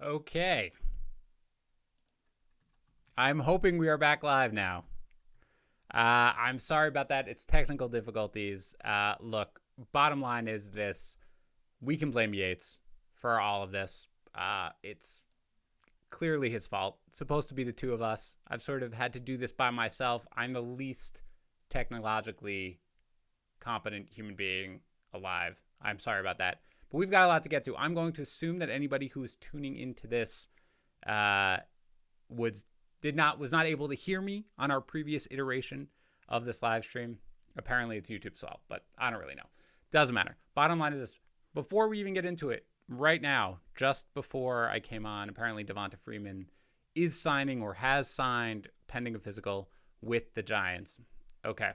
Okay. I'm hoping we are back live now. I'm sorry about that. It's technical difficulties. Look, bottom line is this: we can blame Yates for all of this. It's clearly his fault. It's supposed to be the two of us. I've sort of had to do this by myself. I'm the least technologically competent human being alive. I'm sorry about that. But we've got a lot to get to. I'm going to assume that anybody who's tuning into this uh, was was not able to hear me on our previous iteration of this live stream. Apparently it's YouTube's fault, but I don't really know. Doesn't matter. Bottom line is this: before we even get into it, right now, just before I came on, apparently Devonta Freeman is signing or has signed pending a physical with the Giants. Okay.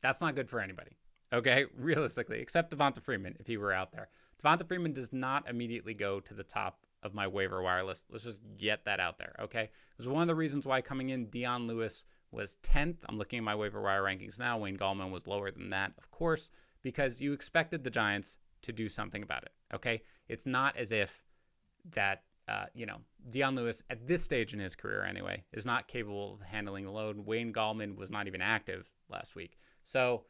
That's not good for anybody. Okay, realistically, except Devonta Freeman if he were out there. Devonta Freeman does not immediately go to the top of my waiver wire list. Let's just get that out there, okay? This is one of the reasons why coming in, Dion Lewis was 10th. I'm looking at my waiver wire rankings now. Wayne Gallman was lower than that, of course, because you expected the Giants to do something about it, okay? It's not as if that, Dion Lewis, at this stage in his career anyway, is not capable of handling the load. Wayne Gallman was not even active last week. So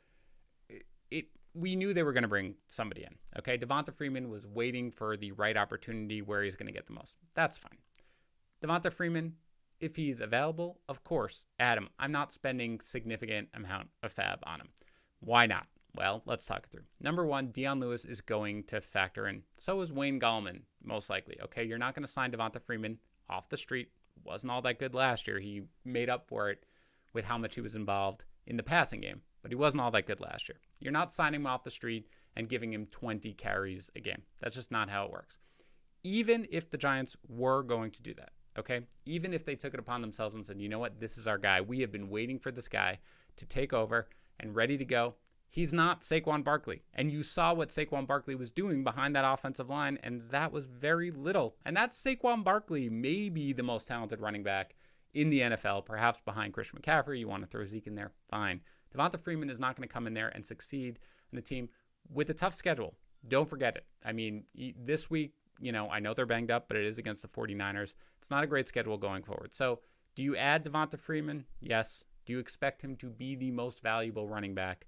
we knew they were going to bring somebody in. Okay, Devonta Freeman was waiting for the right opportunity where he's going to get the most. That's fine. Devonta Freeman, if he's available, of course, add him. I'm not spending significant amount of fab on him. Why not? Well, let's talk it through. Number one, Dion Lewis is going to factor in. So is Wayne Gallman, most likely. Okay, you're not going to sign Devonta Freeman off the street. Wasn't all that good last year. He made up for it with how much he was involved in the passing game, but he wasn't all that good last year. You're not signing him off the street and giving him 20 carries a game. That's just not how it works. Even if the Giants were going to do that, okay? Even if they took it upon themselves and said, you know what, this is our guy. We have been waiting for this guy to take over and ready to go. He's not Saquon Barkley. And you saw what Saquon Barkley was doing behind that offensive line, and that was very little. And that's Saquon Barkley, maybe the most talented running back in the NFL, perhaps behind Christian McCaffrey. You want to throw Zeke in there? Fine. Devonta Freeman is not going to come in there and succeed in a team with a tough schedule. Don't forget it. I mean, this week, I know they're banged up, but it is against the 49ers. It's not a great schedule going forward. So do you add Devonta Freeman? Yes. Do you expect him to be the most valuable running back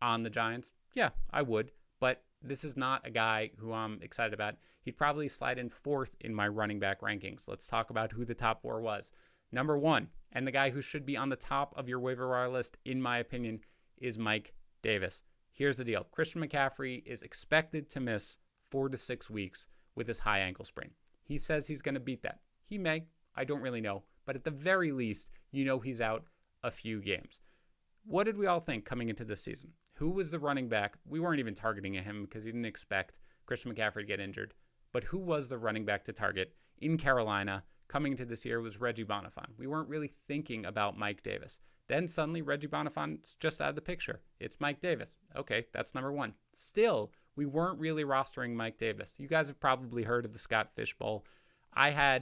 on the Giants? Yeah, I would. But this is not a guy who I'm excited about. He'd probably slide in fourth in my running back rankings. Let's talk about who the top four was. Number one, and the guy who should be on the top of your waiver wire list, in my opinion, is Mike Davis. Here's the deal. Christian McCaffrey is expected to miss 4 to 6 weeks with his high ankle sprain. He says he's going to beat that. He may. I don't really know. But at the very least, he's out a few games. What did we all think coming into this season? Who was the running back? We weren't even targeting him because he didn't expect Christian McCaffrey to get injured. But who was the running back to target in Carolina coming into this year? Was Reggie Bonnafon. We weren't really thinking about Mike Davis. Then suddenly Reggie Bonnafon's just out of the picture. It's Mike Davis. Okay, that's number one. Still, we weren't really rostering Mike Davis. You guys have probably heard of the Scott Fish Bowl. I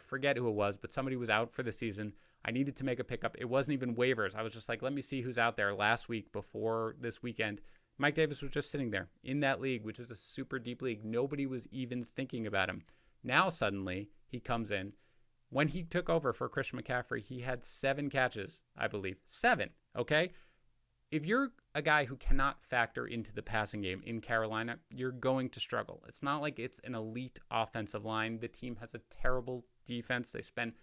forget who it was, but somebody was out for the season. I needed to make a pickup. It wasn't even waivers. I was just like, let me see who's out there last week before this weekend. Mike Davis was just sitting there in that league, which is a super deep league. Nobody was even thinking about him. Now suddenly he comes in. When he took over for Christian McCaffrey, he had 7 catches, I believe. 7, okay? If you're a guy who cannot factor into the passing game in Carolina, you're going to struggle. It's not like it's an elite offensive line. The team has a terrible defense. They spent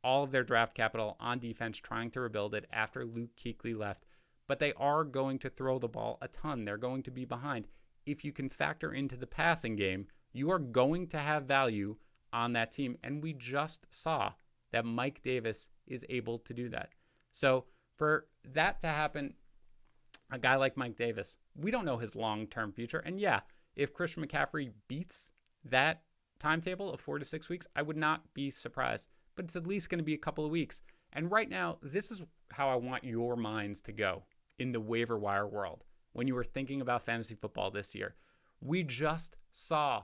all of their draft capital on defense trying to rebuild it after Luke Kuechly left. But they are going to throw the ball a ton. They're going to be behind. If you can factor into the passing game, you are going to have value on that team. And we just saw that Mike Davis is able to do that. So for that to happen, a guy like Mike Davis, we don't know his long-term future. And yeah, if Christian McCaffrey beats that timetable of 4 to 6 weeks, I would not be surprised. But it's at least going to be a couple of weeks. And right now, this is how I want your minds to go in the waiver wire world when you were thinking about fantasy football this year. We just saw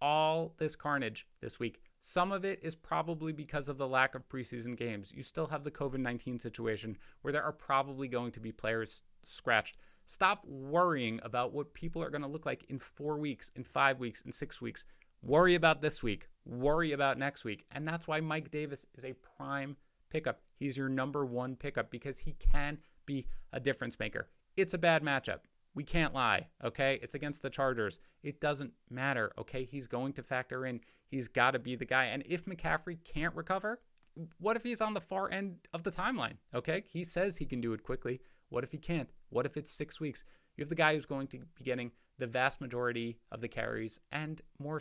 all this carnage this week. Some of it is probably because of the lack of preseason games. You still have the COVID-19 situation where there are probably going to be players scratched. Stop worrying about what people are going to look like in 4 weeks, in 5 weeks, in 6 weeks. Worry about this week. Worry about next week. And that's why Mike Davis is a prime pickup. He's your number one pickup because he can be a difference maker. It's a bad matchup. We can't lie, okay? It's against the Chargers. It doesn't matter, okay? He's going to factor in. He's got to be the guy. And if McCaffrey can't recover, what if he's on the far end of the timeline, okay? He says he can do it quickly. What if he can't? What if it's 6 weeks? You have the guy who's going to be getting the vast majority of the carries and more,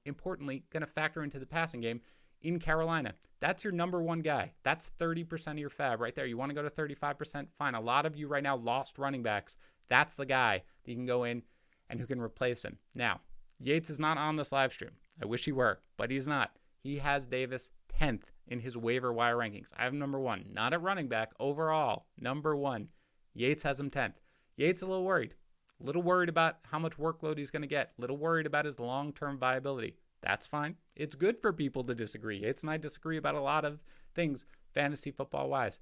importantly, going to factor into the passing game in Carolina. That's your number one guy. That's 30% of your fab right there. You want to go to 35%? Fine. A lot of you right now lost running backs. That's the guy that you can go in and who can replace him. Now, Yates is not on this live stream. I wish he were, but he's not. He has Davis 10th in his waiver wire rankings. I have him number one, not at running back, overall, number one. Yates has him 10th. Yates a little worried about how much workload he's going to get, a little worried about his long-term viability. That's fine. It's good for people to disagree. Yates and I disagree about a lot of things, fantasy football-wise.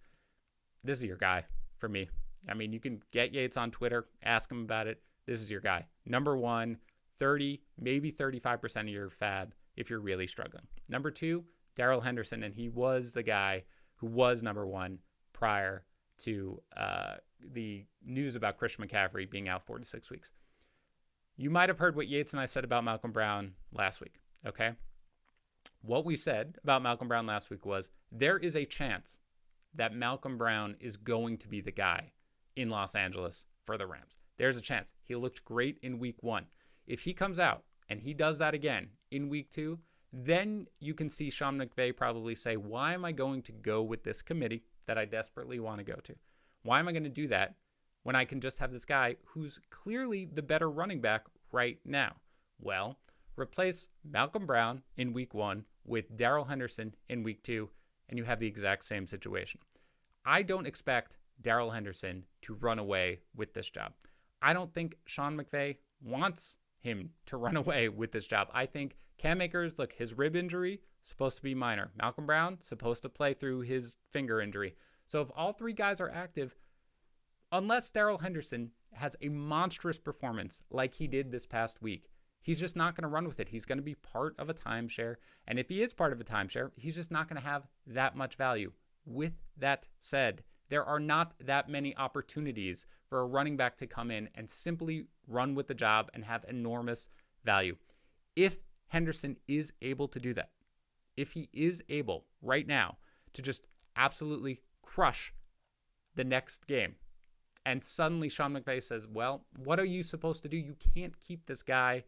This is your guy for me. I mean, you can get Yates on Twitter, ask him about it. This is your guy. Number one, 30, maybe 35% of your fab if you're really struggling. Number two, Darrell Henderson, and he was the guy who was number one prior to the news about Christian McCaffrey being out 4 to 6 weeks. You might have heard what Yates and I said about Malcolm Brown last week, okay? What we said about Malcolm Brown last week was there is a chance that Malcolm Brown is going to be the guy in Los Angeles for the Rams. There's a chance. He looked great in week 1. If he comes out and he does that again in week 2, then you can see Sean McVay probably say, why am I going to go with this committee that I desperately want to go to? Why am I going to do that when I can just have this guy who's clearly the better running back right now? Well, replace Malcolm Brown in week 1 with Darrell Henderson in week 2, and you have the exact same situation. I don't expect Darrell Henderson to run away with this job. I don't think Sean McVay wants him to run away with this job. I think Cam Akers, look, his rib injury, supposed to be minor. Malcolm Brown, supposed to play through his finger injury. So if all three guys are active, unless Darrell Henderson has a monstrous performance like he did this past week, he's just not going to run with it. He's going to be part of a timeshare. And if he is part of a timeshare, he's just not going to have that much value. With that said, there are not that many opportunities for a running back to come in and simply run with the job and have enormous value. If Henderson is able to do that, if he is able right now to just absolutely crush the next game, and suddenly Sean McVay says, well, what are you supposed to do? You can't keep this guy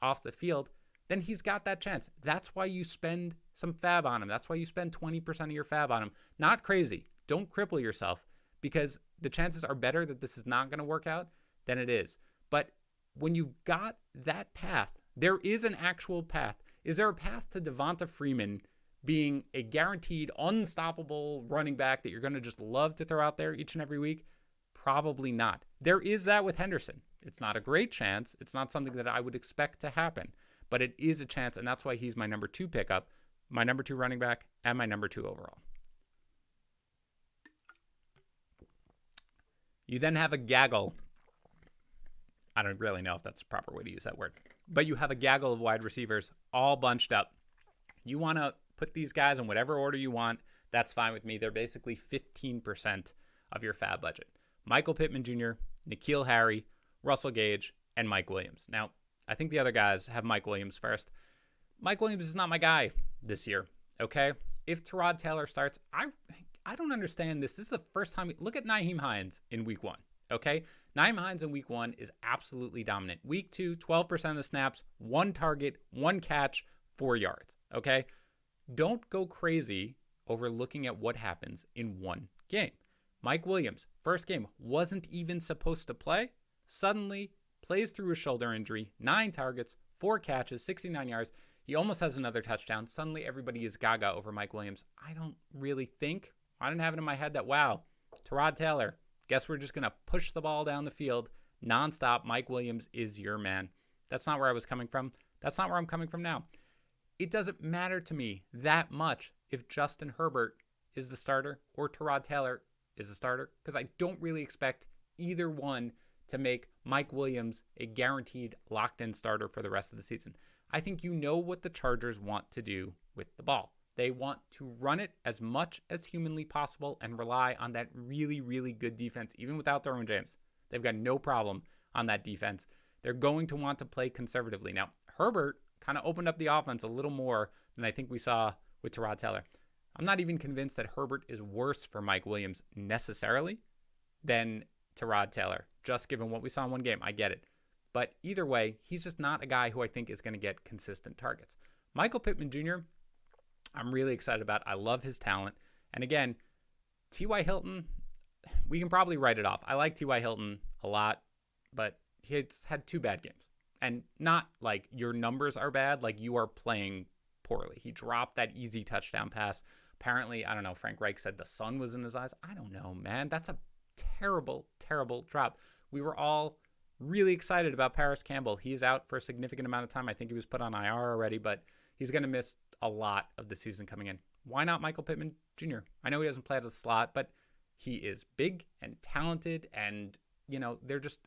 off the field. Then he's got that chance. That's why you spend some fab on him. That's why you spend 20% of your fab on him. Not crazy. Don't cripple yourself, because the chances are better that this is not going to work out than it is. But when you've got that path, there is an actual path. Is there a path to Devonta Freeman being a guaranteed, unstoppable running back that you're going to just love to throw out there each and every week? Probably not. There is that with Henderson. It's not a great chance. It's not something that I would expect to happen, but it is a chance, and that's why he's my number 2 pickup, my number 2 running back, and my number 2 overall. You then have a gaggle. I don't really know if that's the proper way to use that word, but you have a gaggle of wide receivers all bunched up. You want to put these guys in whatever order you want. That's fine with me. They're basically 15% of your fab budget. Michael Pittman Jr., N'Keal Harry, Russell Gage, and Mike Williams. Now, I think the other guys have Mike Williams first. Mike Williams is not my guy this year, okay? If Tyrod Taylor starts, I don't understand this. This is the first time. Look at Nyheim Hines in week 1, okay? Nyheim Hines in week 1 is absolutely dominant. Week 2, 12% of the snaps, 1 target, 1 catch, 4 yards, okay? Don't go crazy over looking at what happens in one game. Mike Williams, first game, wasn't even supposed to play. Suddenly plays through a shoulder injury, 9 targets, 4 catches, 69 yards. He almost has another touchdown. Suddenly everybody is gaga over Mike Williams. I don't have it in my head that, wow, Tyrod Taylor, guess we're just going to push the ball down the field nonstop. Mike Williams is your man. That's not where I was coming from. That's not where I'm coming from now. It doesn't matter to me that much if Justin Herbert is the starter or Tyrod Taylor is the starter, because I don't really expect either one to make Mike Williams a guaranteed locked-in starter for the rest of the season. I think you know what the Chargers want to do with the ball. They want to run it as much as humanly possible and rely on that really, really good defense, even without Derwin James. They've got no problem on that defense. They're going to want to play conservatively. Now, Herbert kind of opened up the offense a little more than I think we saw with Tyrod Taylor. I'm not even convinced that Herbert is worse for Mike Williams necessarily than Tyrod Taylor, just given what we saw in one game. I get it. But either way, he's just not a guy who I think is going to get consistent targets. Michael Pittman Jr., I'm really excited about. I love his talent. And again, T.Y. Hilton, we can probably write it off. I like T.Y. Hilton a lot, but he's had 2 bad games. And not like your numbers are bad, like you are playing poorly. He dropped that easy touchdown pass. Apparently, I don't know, Frank Reich said the sun was in his eyes. I don't know, man. That's a terrible, terrible drop. We were all really excited about Paris Campbell. He's out for a significant amount of time. I think he was put on IR already, but he's going to miss a lot of the season coming in. Why not Michael Pittman Jr.? I know he doesn't play at the slot, but he is big and talented, and, you know, they're just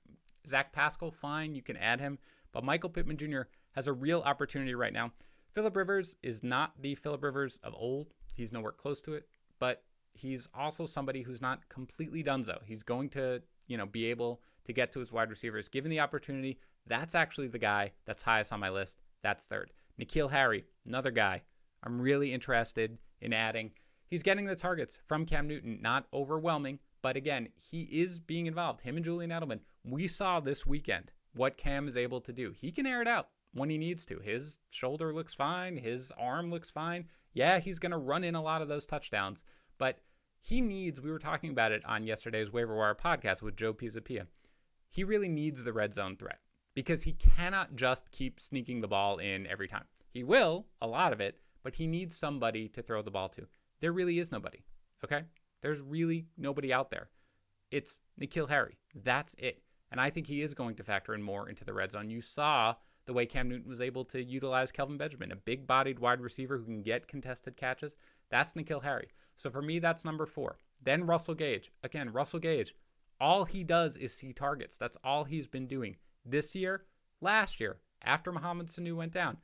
Zach Pascal, fine, you can add him, but Michael Pittman Jr. has a real opportunity right now. Phillip Rivers is not the Phillip Rivers of old. He's nowhere close to it, but he's also somebody who's not completely donezo. He's going to, you know, be able to get to his wide receivers. Given the opportunity, that's actually the guy that's highest on my list. That's third. N'Keal Harry, another guy I'm really interested in adding. He's getting the targets from Cam Newton, not overwhelming, but again, he is being involved. Him and Julian Edelman, we saw this weekend what Cam is able to do. He can air it out when he needs to. His shoulder looks fine. His arm looks fine. Yeah, he's going to run in a lot of those touchdowns, but he needs, we were talking about it on yesterday's Waiver Wire podcast with Joe Pisapia. He really needs the red zone threat because he cannot just keep sneaking the ball in every time. He will, a lot of it, but he needs somebody to throw the ball to. There really is nobody, okay? There's really nobody out there. It's N'Keal Harry. That's it. And I think he is going to factor in more into the red zone. You saw the way Cam Newton was able to utilize Kelvin Benjamin, a big-bodied wide receiver who can get contested catches. That's N'Keal Harry. So for me, that's number 4. Then Russell Gage. Again, Russell Gage, all he does is see targets. That's all he's been doing. This year, last year, after Mohamed Sanu went down,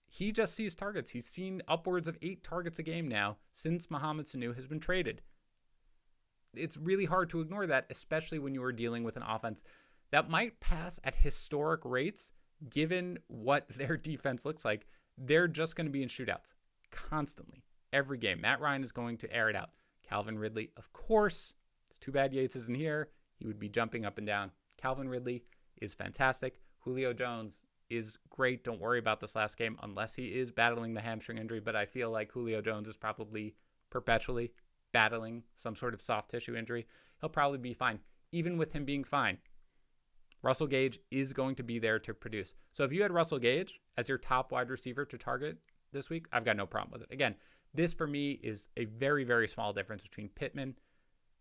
he just sees targets. He's seen upwards of 8 targets a game now since Mohamed Sanu has been traded. It's really hard to ignore that, especially when you are dealing with an offense that might pass at historic rates, given what their defense looks like. They're just going to be in shootouts constantly, every game. Matt Ryan is going to air it out. Calvin Ridley, of course. It's too bad Yates isn't here. He would be jumping up and down. Calvin Ridley is fantastic. Julio Jones is great. Don't worry about this last game unless he is battling the hamstring injury, but I feel like Julio Jones is probably perpetually battling some sort of soft tissue injury. He'll probably be fine. Even with him being fine, Russell Gage is going to be there to produce. So if you had Russell Gage as your top wide receiver to target this week, I've got no problem with it. Again, this for me is a very, very small difference between Pittman,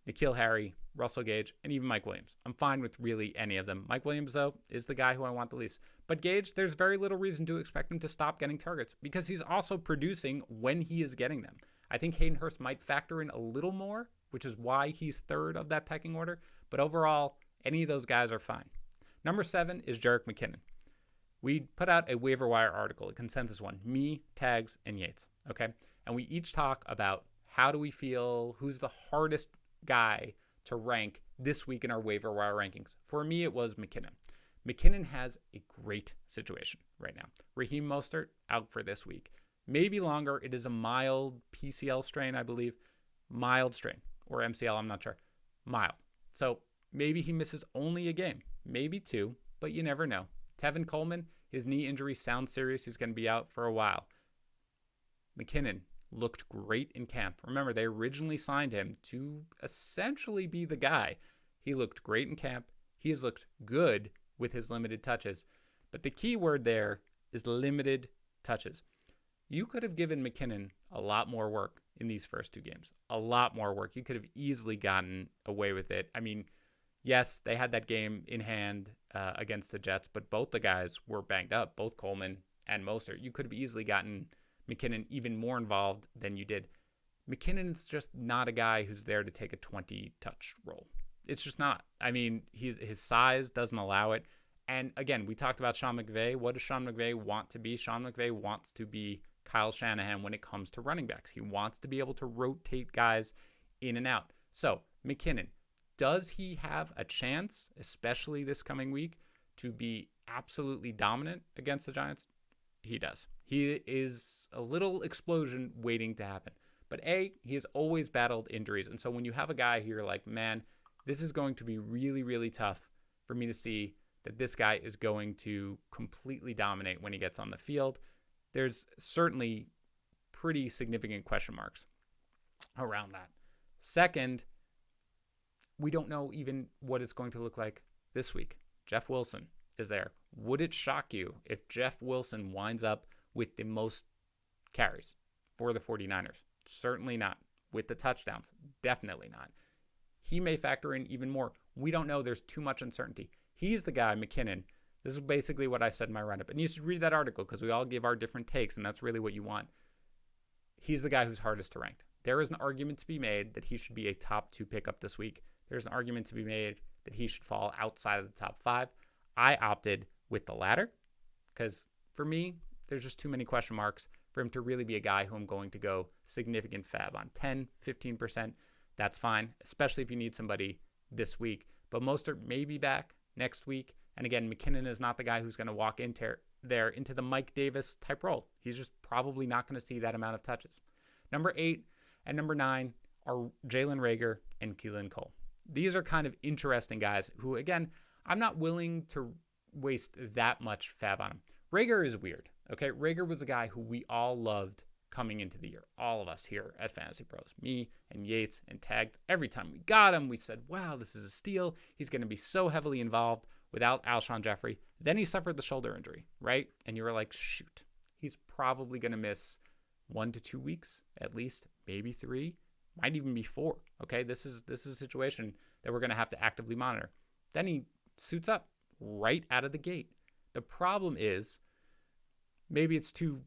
N'Keal Harry, Russell Gage, and even Mike Williams. I'm fine with really any of them. Mike Williams, though, is the guy who I want the least. But Gage, there's very little reason to expect him to stop getting targets because he's also producing when he is getting them. I think Hayden Hurst might factor in a little more, which is why he's third of that pecking order. But overall, any of those guys are fine. Number 7 is Jerick McKinnon. We put out a waiver wire article, a consensus one, me, Tags, and Yates. Okay. And we each talk about how do we feel, who's the hardest guy to rank this week in our waiver wire rankings. For me, it was McKinnon. McKinnon has a great situation right now. Raheem Mostert out for this week. Maybe longer. It is a mild PCL strain, I believe. Mild strain. Or MCL, I'm not sure. Mild. So maybe he misses only a game. Maybe 2, but you never know. Tevin Coleman, his knee injury sounds serious. He's going to be out for a while. McKinnon looked great in camp. Remember, they originally signed him to essentially be the guy. He looked great in camp. He has looked good with his limited touches. But the key word there is limited touches. You could have given McKinnon a lot more work in these first 2 games. A lot more work. You could have easily gotten away with it. I mean, yes, they had that game in hand against the Jets, but both the guys were banged up, both Coleman and Mostert. You could have easily gotten McKinnon even more involved than you did. McKinnon is just not a guy who's there to take a 20-touch role. It's just not. I mean, his size doesn't allow it. And again, we talked about Sean McVay. What does Sean McVay want to be? Sean McVay wants to be Kyle Shanahan when it comes to running backs. He wants to be able to rotate guys in and out. So, McKinnon, does he have a chance, especially this coming week, to be absolutely dominant against the Giants? He does. He is a little explosion waiting to happen. But he has always battled injuries. And so when you have a guy here like, man, this is going to be really, really tough for me to see that this guy is going to completely dominate when he gets on the field, there's certainly pretty significant question marks around that. Second, we don't know even what it's going to look like this week. Jeff Wilson is there. Would it shock you if Jeff Wilson winds up with the most carries for the 49ers? Certainly not. With the touchdowns? Definitely not. He may factor in even more. We don't know. There's too much uncertainty. He's the guy, McKinnon. This is basically what I said in my roundup. And you should read that article because we all give our different takes, and that's really what you want. He's the guy who's hardest to rank. There is an argument to be made that he should be a top 2 pickup this week. There's an argument to be made that he should fall outside of the top 5. I opted with the latter because for me, there's just too many question marks for him to really be a guy who I'm going to go significant fab on. 10, 15%, that's fine, especially if you need somebody this week. But Mostert may be back next week. And again, McKinnon is not the guy who's going to walk into the Mike Davis type role. He's just probably not going to see that amount of touches. Number 8 and number 9 are Jalen Reagor and Keelan Cole. These are kind of interesting guys who, again, I'm not willing to waste that much fab on him. Reagor is weird. Okay, Reagor was a guy who we all loved coming into the year. All of us here at Fantasy Pros, me and Yates and Tagged. Every time we got him, we said, wow, this is a steal. He's going to be so heavily involved without Alshon Jeffrey. Then he suffered the shoulder injury, right? And you were like, shoot, he's probably going to miss 1 to 2 weeks at least, maybe 3, might even be 4. Okay, this is a situation that we're going to have to actively monitor. Then he suits up right out of the gate. The problem is maybe it's too,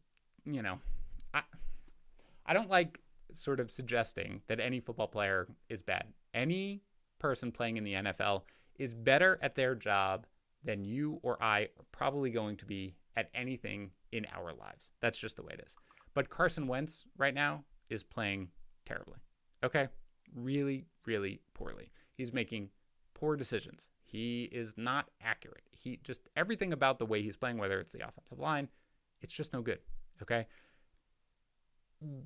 I don't like sort of suggesting that any football player is bad. Any person playing in the NFL is better at their job than you or I are probably going to be at anything in our lives. That's just the way it is. But Carson Wentz right now is playing terribly. Okay? Really, really poorly. He's making poor decisions. He is not accurate. He just, everything about the way he's playing, whether it's the offensive line, it's just no good. Okay?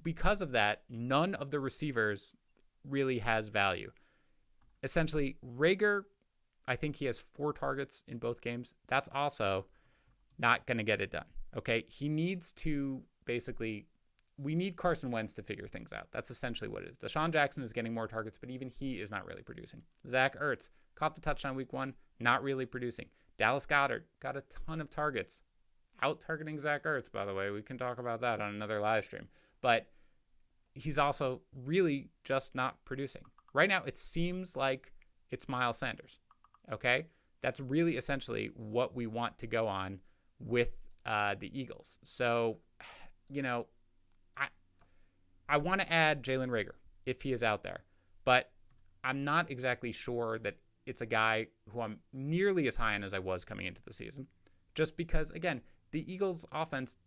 Because of that, none of the receivers really has value. Essentially, Reagor, I think he has 4 targets in both games. That's also not going to get it done. Okay? He needs to basically, we need Carson Wentz to figure things out. That's essentially what it is. Deshaun Jackson is getting more targets, but even he is not really producing. Zach Ertz caught the touchdown week 1, not really producing. Dallas Goedert got a ton of targets. Out targeting Zach Ertz, by the way. We can talk about that on another live stream. But he's also really just not producing. Right now, it seems like it's Miles Sanders. Okay? That's really essentially what we want to go on with the Eagles. So, I want to add Jalen Reagor if he is out there. But I'm not exactly sure that it's a guy who I'm nearly as high on as I was coming into the season. Just because, again, the Eagles' offense,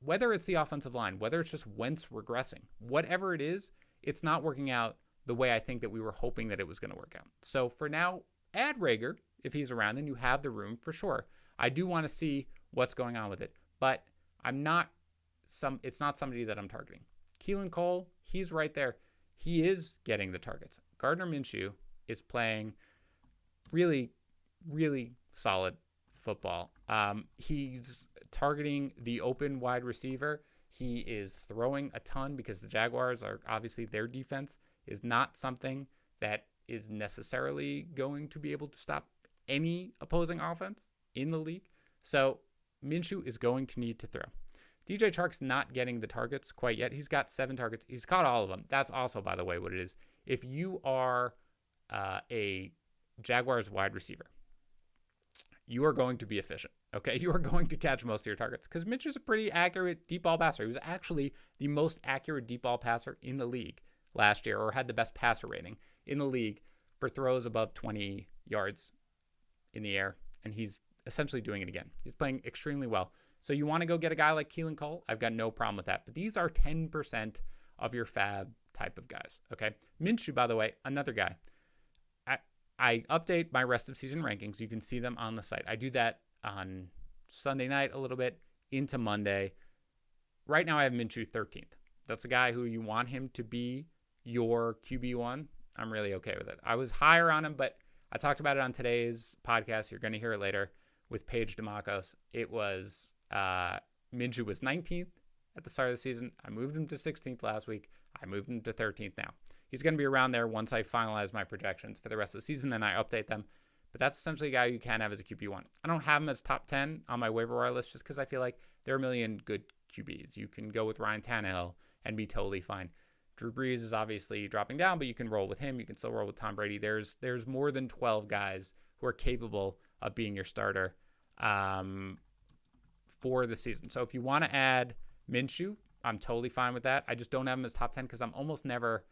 whether it's the offensive line, whether it's just Wentz regressing, whatever it is, it's not working out the way I think that we were hoping that it was going to work out. So for now, add Reagor if he's around and you have the room for sure. I do want to see what's going on with it, but it's not somebody that I'm targeting. Keelan Cole, he's right there. He is getting the targets. Gardner Minshew is playing really, really solid football. He's targeting the open wide receiver. He is throwing a ton because the Jaguars are obviously, their defense is not something that is necessarily going to be able to stop any opposing offense in the league. So Minshew is going to need to throw. DJ Chark's not getting the targets quite yet. He's got 7 targets. He's caught all of them. That's also, by the way, what it is. If you are a Jaguars wide receiver, you are going to be efficient, okay? You are going to catch most of your targets because Mitch is a pretty accurate deep ball passer. He was actually the most accurate deep ball passer in the league last year, or had the best passer rating in the league for throws above 20 yards in the air. And he's essentially doing it again. He's playing extremely well. So you want to go get a guy like Keelan Cole? I've got no problem with that. But these are 10% of your fab type of guys, okay? Minshew, by the way, another guy. I update my rest of season rankings. You can see them on the site. I do that on Sunday night a little bit into Monday. Right now I have Minshew 13th. That's a guy who you want him to be your QB1. I'm really okay with it. I was higher on him, but I talked about it on today's podcast. You're going to hear it later with Paige DeMacos. It was Minshew was 19th at the start of the season. I moved him to 16th last week. I moved him to 13th now. He's going to be around there once I finalize my projections for the rest of the season and I update them. But that's essentially a guy you can have as a QB1. I don't have him as top 10 on my waiver wire list just because I feel like there are a million good QBs. You can go with Ryan Tannehill and be totally fine. Drew Brees is obviously dropping down, but you can roll with him. You can still roll with Tom Brady. There's more than 12 guys who are capable of being your starter for the season. So if you want to add Minshew, I'm totally fine with that. I just don't have him as top 10 because I'm almost never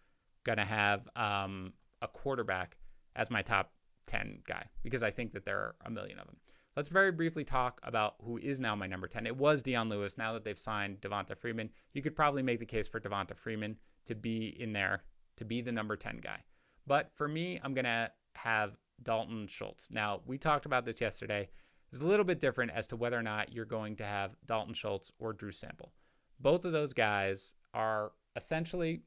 going to have a quarterback as my top 10 guy because I think that there are a million of them. Let's very briefly talk about who is now my number 10. It was Deion Lewis. Now that they've signed Devonta Freeman, you could probably make the case for Devonta Freeman to be in there, to be the number 10 guy. But for me, I'm going to have Dalton Schultz. Now, we talked about this yesterday. It's a little bit different as to whether or not you're going to have Dalton Schultz or Drew Sample. Both of those guys are essentially,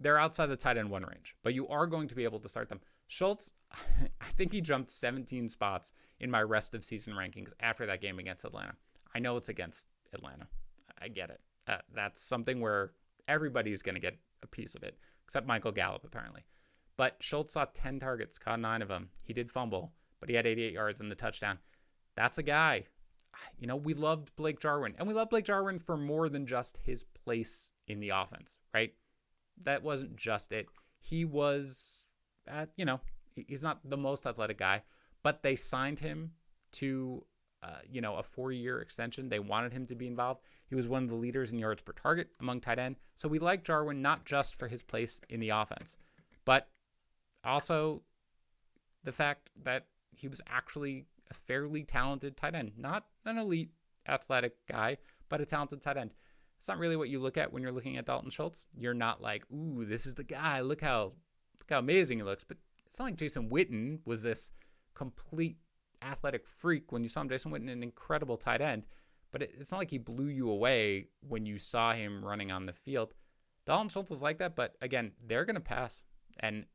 they're outside the tight end 1 range, but you are going to be able to start them. Schultz, I think he jumped 17 spots in my rest of season rankings after that game against Atlanta. I know it's against Atlanta. I get it. That's something where everybody's going to get a piece of it, except Michael Gallup, apparently. But Schultz saw 10 targets, caught 9 of them. He did fumble, but he had 88 yards and the touchdown. That's a guy. You know, we loved Blake Jarwin, and we loved Blake Jarwin for more than just his place in the offense, right? That wasn't just it. He was, he's not the most athletic guy, but they signed him to, a 4-year extension. They wanted him to be involved. He was one of the leaders in yards per target among tight end. So we like Jarwin not just for his place in the offense, but also the fact that he was actually a fairly talented tight end, not an elite athletic guy, but a talented tight end. It's not really what you look at when you're looking at Dalton Schultz. You're not like, ooh, this is the guy. Look how amazing he looks. But it's not like Jason Witten was this complete athletic freak when you saw him. Jason Witten, an incredible tight end. But it's not like he blew you away when you saw him running on the field. Dalton Schultz is like that, but again, they're going to pass. And,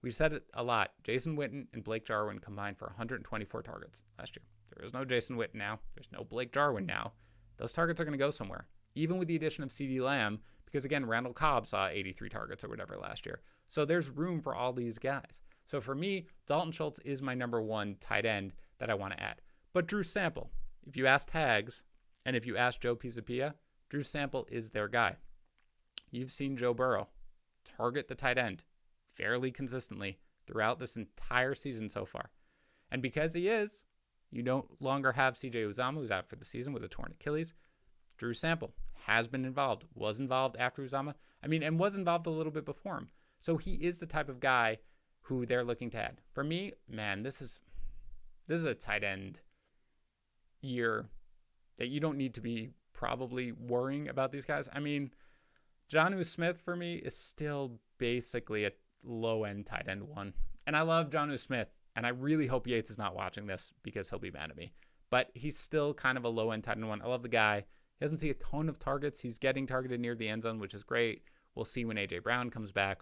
we've said it a lot. Jason Witten and Blake Jarwin combined for 124 targets last year. There is no Jason Witten now. There's no Blake Jarwin now. Those targets are going to go somewhere, even with the addition of CeeDee Lamb, because, again, Randall Cobb saw 83 targets or whatever last year. So there's room for all these guys. So for me, Dalton Schultz is my number 1 tight end that I want to add. But Drew Sample, if you ask Tags and if you ask Joe Pisapia, Drew Sample is their guy. You've seen Joe Burrow target the tight end fairly consistently throughout this entire season so far. And because he is, you no longer have CJ Uzomah, who's out for the season with a torn Achilles. Drew Sample has been involved, was involved after Uzomah. And was involved a little bit before him. So he is the type of guy who they're looking to add. For me, man, this is a tight end year that you don't need to be probably worrying about these guys. Jonnu Smith for me is still basically a low-end tight end 1. And I love Jonnu Smith, and I really hope Yates is not watching this because he'll be mad at me. But he's still kind of a low-end tight end 1. I love the guy. He doesn't see a ton of targets. He's getting targeted near the end zone, which is great. We'll see when A.J. Brown comes back.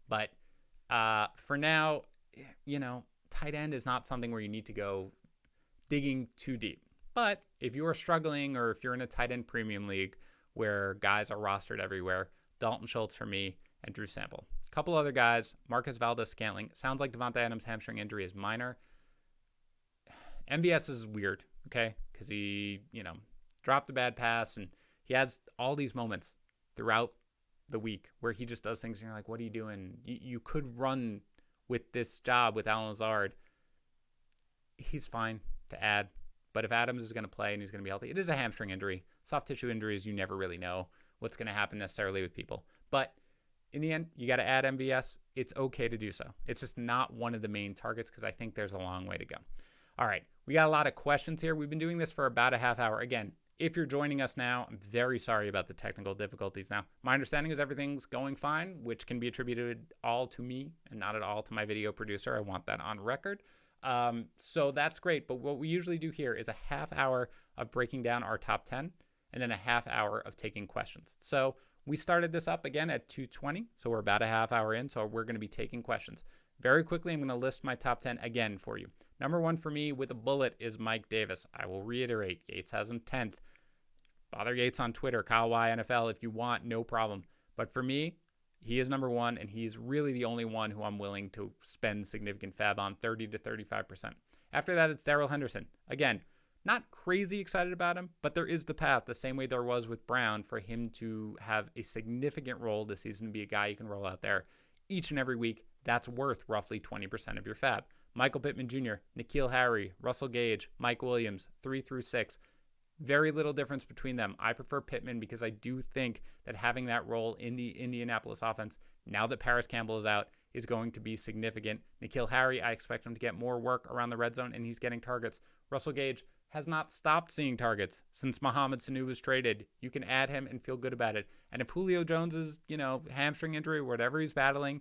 But for now, tight end is not something where you need to go digging too deep. But if you are struggling or if you're in a tight end premium league where guys are rostered everywhere, Dalton Schultz for me and Drew Sample. A couple other guys, Marcus Valdes-Scantling. Sounds like Devonta Adams' hamstring injury is minor. MVS is weird, okay? Because he, dropped a bad pass, and he has all these moments throughout the week where he just does things, and you're like, what are you doing? You could run with this job with Alan Lazard. He's fine to add. But if Adams is going to play and he's going to be healthy, it is a hamstring injury. Soft tissue injuries, you never really know what's going to happen necessarily with people. But in the end, you got to add MVS. It's okay to do so. It's just not one of the main targets because I think there's a long way to go. All right, we got a lot of questions here. We've been doing this for about a half hour. Again, if you're joining us now, I'm very sorry about the technical difficulties now. My understanding is everything's going fine, which can be attributed all to me and not at all to my video producer. I want that on record. So that's great. But what we usually do here is a half hour of breaking down our top 10 and then a half hour of taking questions. So we started this up again at 2:20. So we're about a half hour in. So we're going to be taking questions. Very quickly, I'm going to list my top 10 again for you. Number 1 for me with a bullet is Mike Davis. I will reiterate, Yates has him 10th. Bother Yates on Twitter, Kyle Y NFL if you want, no problem. But for me, he is number 1, and he's really the only one who I'm willing to spend significant fab on, 30 to 35%. After that, it's Darrell Henderson. Again, not crazy excited about him, but there is the path, the same way there was with Brown, for him to have a significant role this season, be a guy you can roll out there each and every week. That's worth roughly 20% of your fab. Michael Pittman Jr., N'Keal Harry, Russell Gage, Mike Williams, 3 through 6. Very little difference between them. I prefer Pittman because I do think that having that role in the Indianapolis offense, now that Paris Campbell is out, is going to be significant. N'Keal Harry, I expect him to get more work around the red zone, and he's getting targets. Russell Gage has not stopped seeing targets since Mohamed Sanu was traded. You can add him and feel good about it. And if Julio Jones's, hamstring injury, whatever he's battling,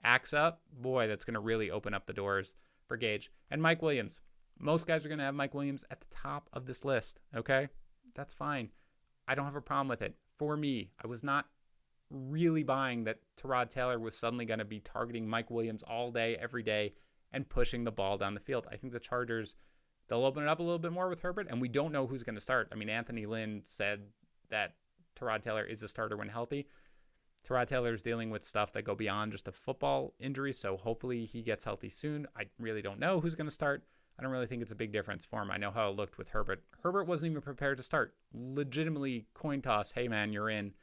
acts up, boy, that's going to really open up the doors for Gage. And Mike Williams. Most guys are going to have Mike Williams at the top of this list, okay? That's fine. I don't have a problem with it. For me, I was not really buying that Tyrod Taylor was suddenly going to be targeting Mike Williams all day, every day, and pushing the ball down the field. I think the Chargers, they'll open it up a little bit more with Herbert, and we don't know who's going to start. I mean, Anthony Lynn said that Tyrod Taylor is a starter when healthy. Tyrod Taylor is dealing with stuff that go beyond just a football injury, so hopefully he gets healthy soon. I really don't know who's going to start. I don't really think it's a big difference for him. I know how it looked with Herbert. Herbert wasn't even prepared to start. Legitimately coin toss, hey man, you're in.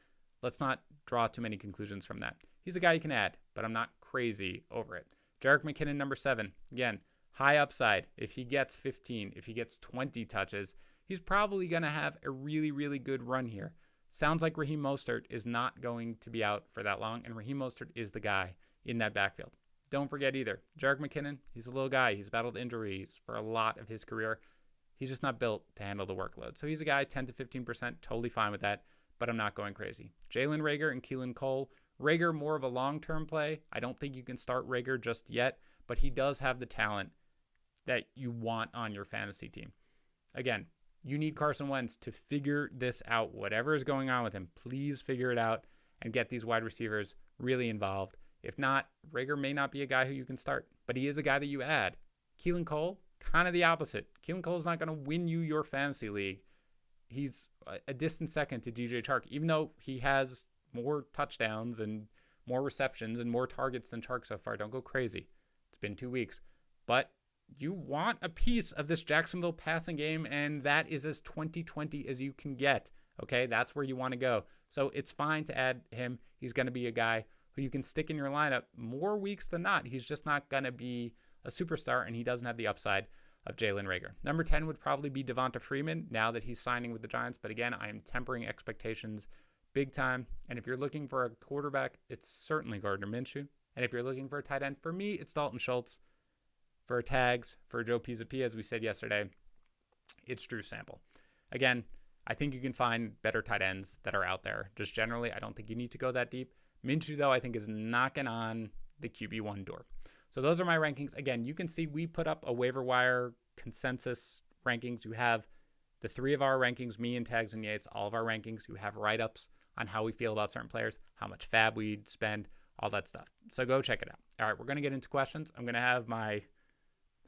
Let's not draw too many conclusions from that. He's a guy you can add, but I'm not crazy over it. Jerick McKinnon, number 7. Again, high upside. If he gets 15, if he gets 20 touches, he's probably going to have a really, really good run here. Sounds like Raheem Mostert is not going to be out for that long, and Raheem Mostert is the guy in that backfield. Don't forget either, Jerick McKinnon, he's a little guy. He's battled injuries for a lot of his career. He's just not built to handle the workload. So he's a guy, 10 to 15%, totally fine with that, but I'm not going crazy. Jalen Reagor and Keelan Cole. Reagor, more of a long-term play. I don't think you can start Reagor just yet, but he does have the talent that you want on your fantasy team. Again, you need Carson Wentz to figure this out. Whatever is going on with him, please figure it out and get these wide receivers really involved. If not, Reagor may not be a guy who you can start, but he is a guy that you add. Keelan Cole, kind of the opposite. Keelan Cole is not going to win you your fantasy league. He's a distant second to DJ Chark, even though he has more touchdowns and more receptions and more targets than Chark so far. Don't go crazy. It's been 2 weeks. But you want a piece of this Jacksonville passing game, and that is as 2020 as you can get. Okay, that's where you want to go. So it's fine to add him. He's going to be a guy who you can stick in your lineup more weeks than not. He's just not going to be a superstar, and he doesn't have the upside of Jalen Reagor. Number 10 would probably be Devonta Freeman now that he's signing with the Giants. But again, I am tempering expectations big time. And if you're looking for a quarterback, it's certainly Gardner Minshew. And if you're looking for a tight end, for me, it's Dalton Schultz. For tags, for Joe Pisapia, as we said yesterday, it's Drew Sample. Again, I think you can find better tight ends that are out there. Just generally, I don't think you need to go that deep. Minshew, though, I think is knocking on the QB1 door. So those are my rankings. Again, you can see we put up a waiver wire consensus rankings. You have the 3 of our rankings, me and Tags and Yates, all of our rankings. You have write-ups on how we feel about certain players, how much fab we'd spend, all that stuff. So go check it out. All right, we're going to get into questions. I'm going to have my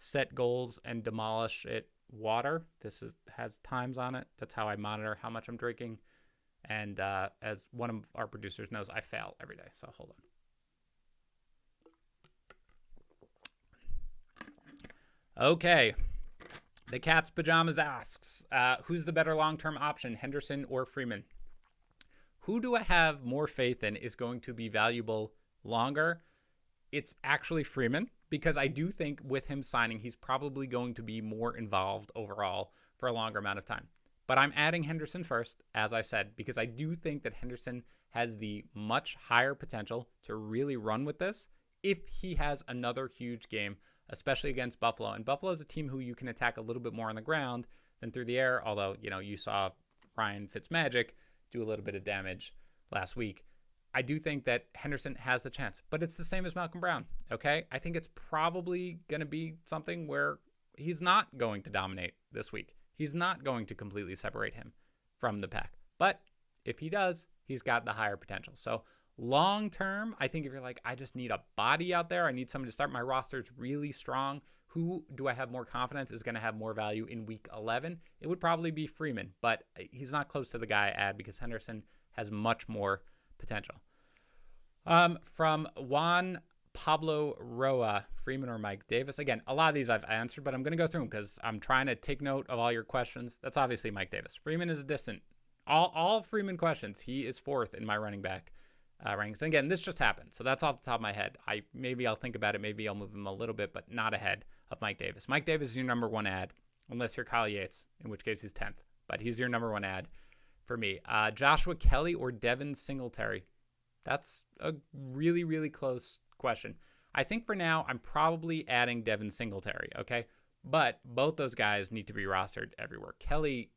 set goals and demolish it water. This has times on it. That's how I monitor how much I'm drinking. And as one of our producers knows, I fail every day. So hold on. Okay. The Cat's Pajamas asks, who's the better long-term option, Henderson or Freeman? Who do I have more faith in is going to be valuable longer? It's actually Freeman, because I do think with him signing, he's probably going to be more involved overall for a longer amount of time. But I'm adding Henderson first, as I said, because I do think that Henderson has the much higher potential to really run with this if he has another huge game, especially against Buffalo. And Buffalo is a team who you can attack a little bit more on the ground than through the air, although, you saw Ryan Fitzmagic do a little bit of damage last week. I do think that Henderson has the chance, but it's the same as Malcolm Brown, okay? I think it's probably going to be something where he's not going to dominate this week. He's not going to completely separate him from the pack. But if he does, he's got the higher potential. So long term, I think if you're like, I just need a body out there, I need someone to start, my roster's really strong, who do I have more confidence is going to have more value in week 11? It would probably be Freeman, but he's not close to the guy I add because Henderson has much more potential. From Juan Pablo Roa, Freeman or Mike Davis. Again, a lot of these I've answered, but I'm going to go through them because I'm trying to take note of all your questions. That's obviously Mike Davis. Freeman is a distant. All Freeman questions, he is fourth in my running back rankings. And again, this just happened, so that's off the top of my head. Maybe I'll think about it. Maybe I'll move him a little bit, but not ahead of Mike Davis. Mike Davis is your number one ad, unless you're Kyle Yates, in which case he's 10th. But he's your number one ad for me. Joshua Kelly or Devin Singletary? That's a really, really close question. I think for now, I'm probably adding Devin Singletary, okay? But both those guys need to be rostered everywhere. Kelly,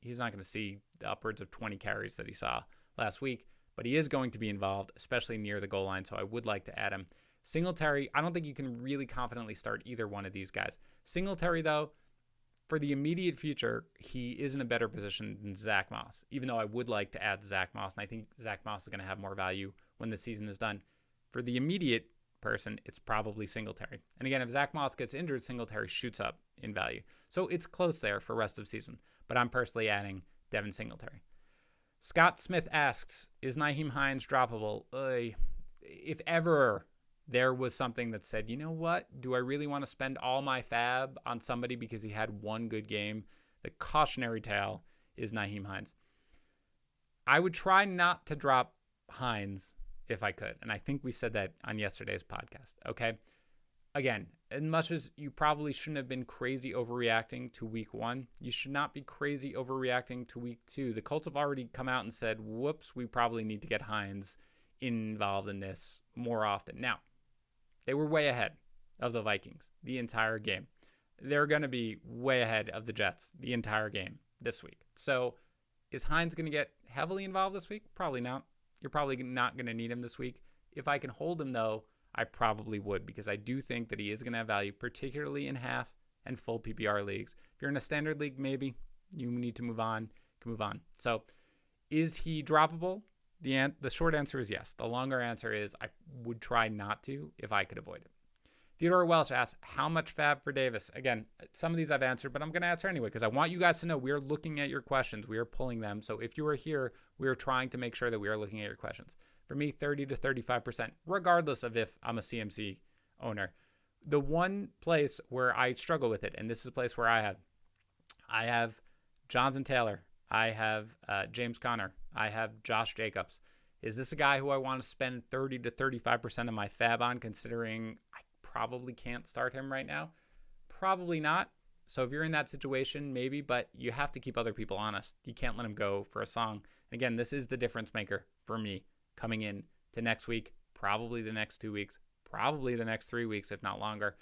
he's not going to see the upwards of 20 carries that he saw last week, but he is going to be involved, especially near the goal line, so I would like to add him. Singletary, I don't think you can really confidently start either one of these guys. Singletary, though, for the immediate future, he is in a better position than Zach Moss, even though I would like to add Zach Moss, and I think Zach Moss is going to have more value when the season is done. For the immediate person, it's probably Singletary. And again, if Zach Moss gets injured, Singletary shoots up in value. So it's close there for rest of season, but I'm personally adding Devin Singletary. Scott Smith asks, is Nyheim Hines droppable? If ever there was something that said, you know what, do I really want to spend all my fab on somebody because he had one good game? The cautionary tale is Nyheim Hines. I would try not to drop Hines if I could. And I think we said that on yesterday's podcast. Okay. Again, as much as you probably shouldn't have been crazy overreacting to week 1, you should not be crazy overreacting to week 2. The Colts have already come out and said, whoops, we probably need to get Hines involved in this more often. Now, they were way ahead of the Vikings the entire game. They're going to be way ahead of the Jets the entire game this week. So is Hines going to get heavily involved this week? Probably not. You're probably not going to need him this week. If I can hold him, though, I probably would, because I do think that he is going to have value, particularly in half and full PPR leagues. If you're in a standard league, maybe you need to move on. You can move on. So is he droppable? The short answer is yes. The longer answer is I would try not to if I could avoid it. Theodore Welsh asks, how much fab for Davis? Again, some of these I've answered, but I'm going to answer anyway because I want you guys to know we are looking at your questions. We are pulling them. So if you are here, we are trying to make sure that we are looking at your questions. For me, 30 to 35%, regardless of if I'm a CMC owner. The one place where I struggle with it, and this is a place where I have Jonathan Taylor, I have James Conner, I have Josh Jacobs. Is this a guy who I want to spend 30 to 35% of my fab on, considering I probably can't start him right now? Probably not. So if you're in that situation, maybe, but you have to keep other people honest. You can't let him go for a song. And again, this is the difference maker for me coming in to next week, probably the next 2 weeks, probably the next 3 weeks, if not longer.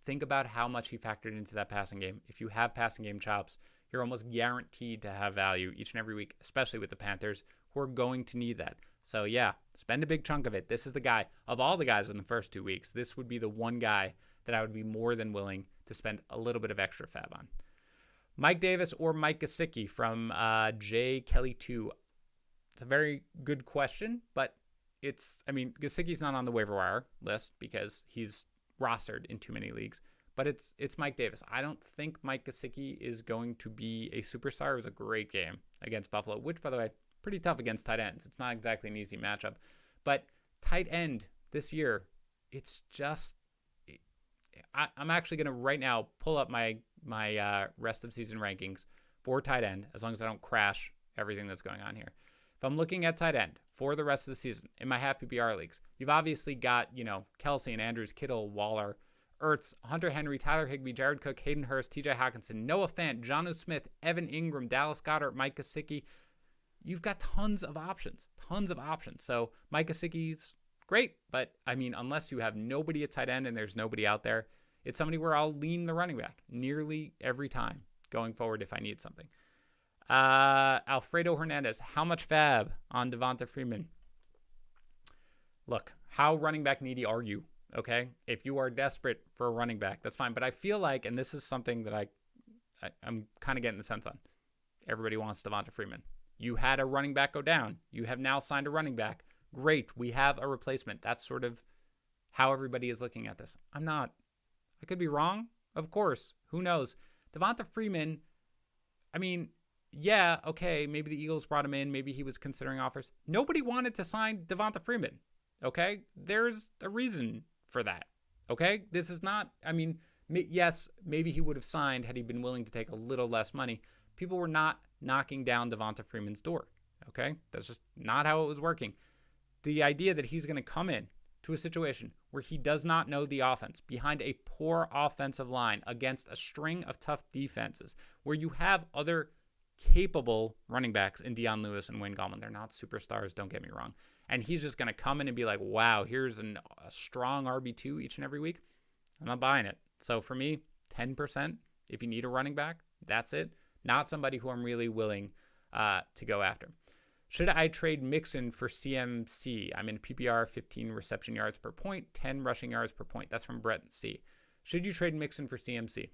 Think about how much he factored into that passing game. If you have passing game chops, you're almost guaranteed to have value each and every week, especially with the Panthers, who are going to need that. So yeah, spend a big chunk of it. This is the guy, of all the guys in the first 2 weeks, this would be the one guy that I would be more than willing to spend a little bit of extra fab on. Mike Davis or Mike Gesicki from J. Kelly 2. It's a very good question, but Gesicki's not on the waiver wire list because he's rostered in too many leagues, but it's Mike Davis. I don't think Mike Gesicki is going to be a superstar. It was a great game against Buffalo, which, by the way, pretty tough against tight ends. It's not exactly an easy matchup, but tight end this year, it's just, I'm actually going to right now pull up my rest of season rankings for tight end, as long as I don't crash everything that's going on here. If I'm looking at tight end for the rest of the season in my half PPR leagues, you've obviously got, Kelsey and Andrews, Kittle, Waller, Ertz, Hunter Henry, Tyler Higbee, Jared Cook, Hayden Hurst, TJ Hawkinson, Noah Fant, Jonnu Smith, Evan Ingram, Dallas Goedert, Mike Gesicki. You've got tons of options. So Mike Gesicki's great, but I mean, unless you have nobody at tight end and there's nobody out there, it's somebody where I'll lean the running back nearly every time going forward if I need something. Alfredo Hernandez, how much fab on Devonta Freeman? Look, how running back needy are you? Okay, if you are desperate for a running back, that's fine. But I feel like, and this is something that I'm kind of getting the sense on, everybody wants Devonta Freeman. You had a running back go down. You have now signed a running back. Great, we have a replacement. That's sort of how everybody is looking at this. I'm not. I could be wrong, of course. Who knows? Devonta Freeman, I mean, yeah, okay, maybe the Eagles brought him in. Maybe he was considering offers. Nobody wanted to sign Devonta Freeman, okay? There's a reason for that, okay? This is not, I mean, yes, maybe he would have signed had he been willing to take a little less money. People were not knocking down Devonta Freeman's door, okay? That's just not how it was working. The idea that he's going to come in to a situation where he does not know the offense, behind a poor offensive line against a string of tough defenses, where you have other capable running backs in Dion Lewis and Wayne Gallman. They're not superstars, don't get me wrong. And he's just going to come in and be like, wow, here's a strong RB2 each and every week. I'm not buying it. So for me, 10%, if you need a running back, that's it. Not somebody who I'm really willing to go after. Should I trade Mixon for CMC? I'm in PPR, 15 reception yards per point, 10 rushing yards per point. That's from Brett C. Should you trade Mixon for CMC?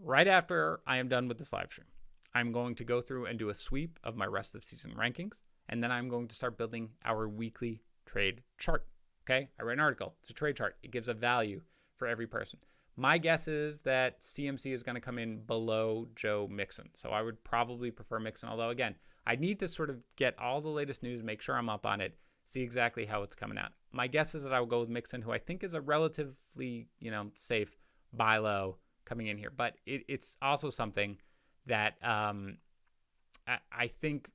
Right after I am done with this live stream, I'm going to go through and do a sweep of my rest of season rankings, and then I'm going to start building our weekly trade chart. Okay? I write an article. It's a trade chart. It gives a value for every person. My guess is that CMC is going to come in below Joe Mixon. So I would probably prefer Mixon, although again, I need to sort of get all the latest news, make sure I'm up on it, see exactly how it's coming out. My guess is that I will go with Mixon, who I think is a relatively, safe buy low coming in here. But it's also something that I think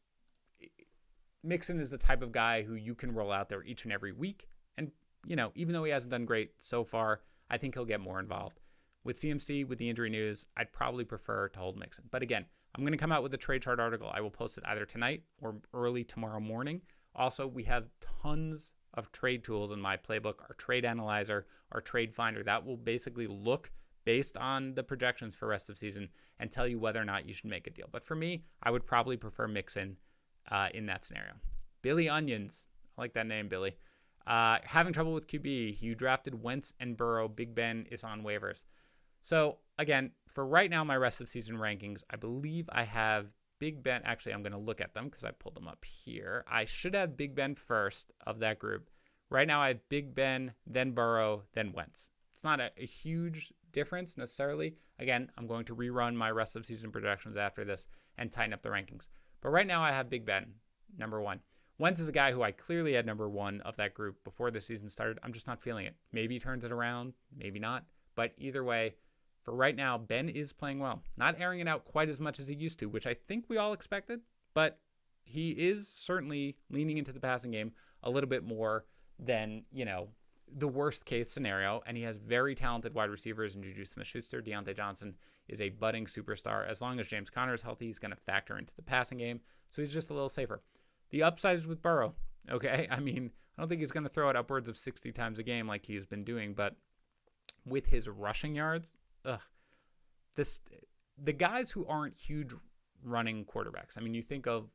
Mixon is the type of guy who you can roll out there each and every week. And, even though he hasn't done great so far, I think he'll get more involved. With CMC, with the injury news, I'd probably prefer to hold Mixon. But again, I'm going to come out with a trade chart article. I will post it either tonight or early tomorrow morning. Also, we have tons of trade tools in my playbook, our trade analyzer, our trade finder. That will basically look based on the projections for rest of season and tell you whether or not you should make a deal. But for me, I would probably prefer Mixon in that scenario. Billy Onions. I like that name, Billy. Having trouble with QB. You drafted Wentz and Burrow. Big Ben is on waivers. So, again, for right now, my rest of season rankings, I believe I have Big Ben. Actually, I'm going to look at them because I pulled them up here. I should have Big Ben first of that group. Right now, I have Big Ben, then Burrow, then Wentz. It's not a huge difference necessarily. Again, I'm going to rerun my rest of season projections after this and tighten up the rankings. But right now, I have Big Ben, number one. Wentz is a guy who I clearly had number one of that group before the season started. I'm just not feeling it. Maybe he turns it around, maybe not. But either way, for right now, Ben is playing well. Not airing it out quite as much as he used to, which I think we all expected. But he is certainly leaning into the passing game a little bit more than, the worst case scenario. And he has very talented wide receivers in Juju Smith-Schuster. Deontay Johnson is a budding superstar. As long as James Conner is healthy, he's going to factor into the passing game. So he's just a little safer. The upside is with Burrow, okay? I mean, I don't think he's going to throw it upwards of 60 times a game like he's been doing, but with his rushing yards, the guys who aren't huge running quarterbacks, I mean, you think of,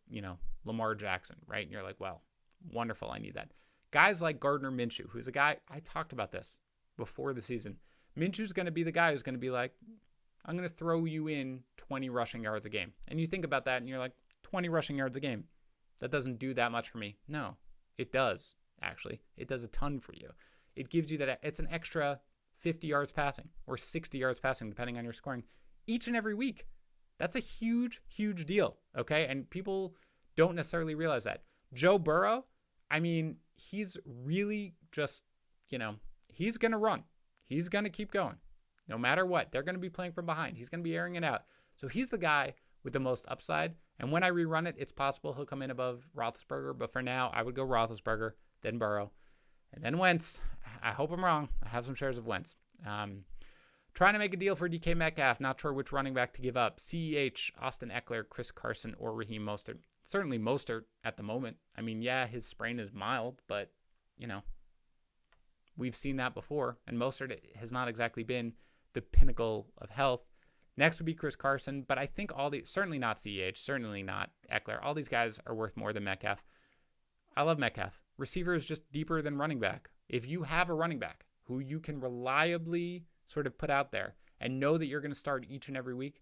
Lamar Jackson, right? And you're like, well, wonderful, I need that. Guys like Gardner Minshew, who's a guy, I talked about this before the season. Minshew's going to be the guy who's going to be like, I'm going to throw you in 20 rushing yards a game. And you think about that and you're like, 20 rushing yards a game. That doesn't do that much for me. No, it does, actually. It does a ton for you. It gives you that, it's an extra 50 yards passing or 60 yards passing, depending on your scoring, each and every week. That's a huge, huge deal, okay? And people don't necessarily realize that. Joe Burrow, I mean, he's really just, he's going to run. He's going to keep going. No matter what, they're going to be playing from behind. He's going to be airing it out. So he's the guy with the most upside. And when I rerun it, it's possible he'll come in above Roethlisberger. But for now, I would go Roethlisberger, then Burrow. And then Wentz. I hope I'm wrong. I have some shares of Wentz. Trying to make a deal for DK Metcalf. Not sure which running back to give up. CEH, Austin Eckler, Chris Carson, or Raheem Mostert. Certainly Mostert at the moment. I mean, yeah, his sprain is mild, but, we've seen that before. And Mostert has not exactly been the pinnacle of health. Next would be Chris Carson, but I think certainly not CEH, certainly not Eckler. All these guys are worth more than Metcalf. I love Metcalf. Receiver is just deeper than running back. If you have a running back who you can reliably sort of put out there and know that you're going to start each and every week,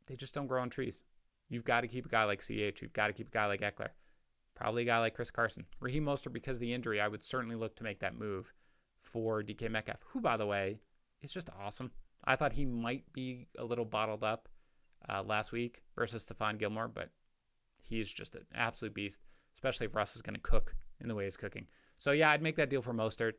they just don't grow on trees. You've got to keep a guy like CH. You've got to keep a guy like Eckler. Probably a guy like Chris Carson. Raheem Mostert, because of the injury, I would certainly look to make that move for DK Metcalf, who, by the way, is just awesome. I thought he might be a little bottled up last week versus Stephon Gilmore, but he is just an absolute beast, especially if Russ is going to cook in the way he's cooking. So, yeah, I'd make that deal for Mostert.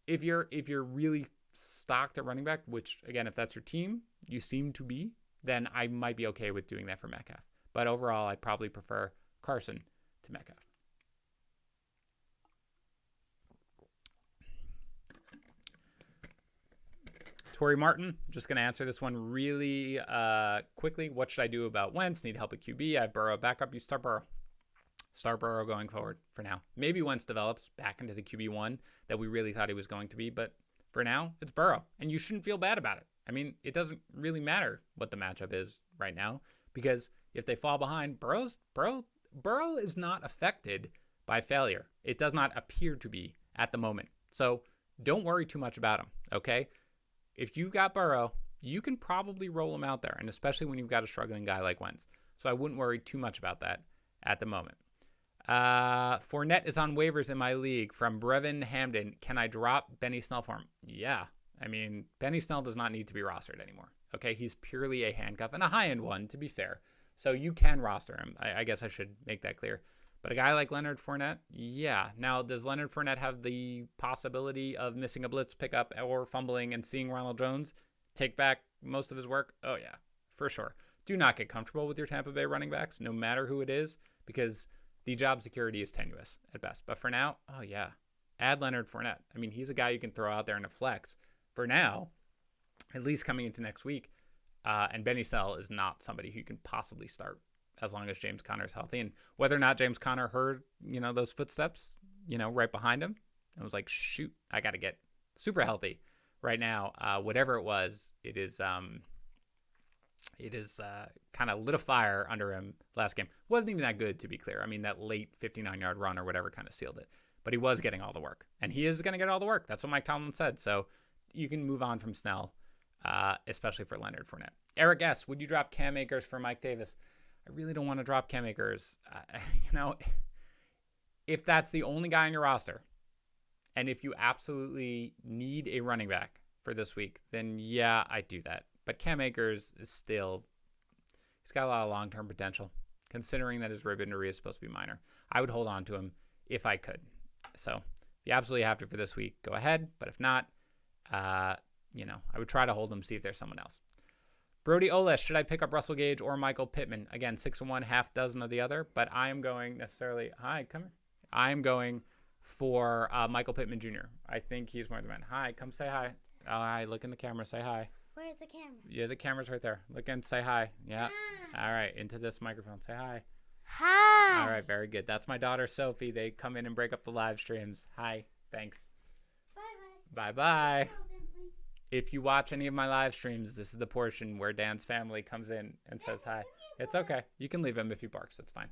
If you're really stocked at running back, which, again, if that's your team, you seem to be, then I might be okay with doing that for Metcalf. But overall, I'd probably prefer Carson to Metcalf. Tori Martin, just going to answer this one really quickly. What should I do about Wentz? Need help at QB. I have Burrow backup. You start Burrow. Start Burrow going forward for now. Maybe Wentz develops back into the QB1 that we really thought he was going to be, but for now, it's Burrow. And you shouldn't feel bad about it. I mean, it doesn't really matter what the matchup is right now, because if they fall behind, Burrow is not affected by failure. It does not appear to be at the moment. So don't worry too much about him, okay? If you've got Burrow, you can probably roll him out there, and especially when you've got a struggling guy like Wentz. So I wouldn't worry too much about that at the moment. Fournette is on waivers in my league from Brevin Hamden. Can I drop Benny Snell for him? Yeah. I mean, Benny Snell does not need to be rostered anymore. Okay, he's purely a handcuff, and a high-end one, to be fair. So you can roster him. I guess I should make that clear. But a guy like Leonard Fournette, yeah. Now, does Leonard Fournette have the possibility of missing a blitz pickup or fumbling and seeing Ronald Jones take back most of his work? Oh, yeah, for sure. Do not get comfortable with your Tampa Bay running backs, no matter who it is, because the job security is tenuous at best. But for now, oh, yeah, add Leonard Fournette. I mean, he's a guy you can throw out there in a flex. For now, at least coming into next week, and Benny Snell is not somebody who you can possibly start as long as James Conner is healthy. And whether or not James Conner heard, those footsteps, right behind him, and was like, shoot, I got to get super healthy right now. Whatever it was, it is kind of lit a fire under him last game. Wasn't even that good, to be clear. I mean, that late 59-yard run or whatever kind of sealed it. But he was getting all the work. And he is going to get all the work. That's what Mike Tomlin said. So you can move on from Snell, especially for Leonard Fournette. Eric S., would you drop Cam Akers for Mike Davis? I really don't want to drop Cam Akers. If that's the only guy on your roster, and if you absolutely need a running back for this week, then yeah, I do that. But Cam Akers is still, he's got a lot of long-term potential, considering that his rib injury is supposed to be minor. I would hold on to him if I could. So if you absolutely have to for this week, go ahead. But if not, I would try to hold him, see if there's someone else. Brody Olesh, should I pick up Russell Gage or Michael Pittman? Again, 6 of one, half dozen of the other. But I am going I am going for Michael Pittman Jr. I think he's more the man. Hi, come say hi. Hi, look in the camera, say hi. Where's the camera? Yeah, the camera's right there. Look and say hi. Yeah. Hi. All right, into this microphone. Say hi. Hi. All right, very good. That's my daughter, Sophie. They come in and break up the live streams. Hi. Thanks. Bye-bye. Bye-bye. If you watch any of my live streams, this is the portion where Dan's family comes in and says hi. It's okay. You can leave him if he barks. It's fine.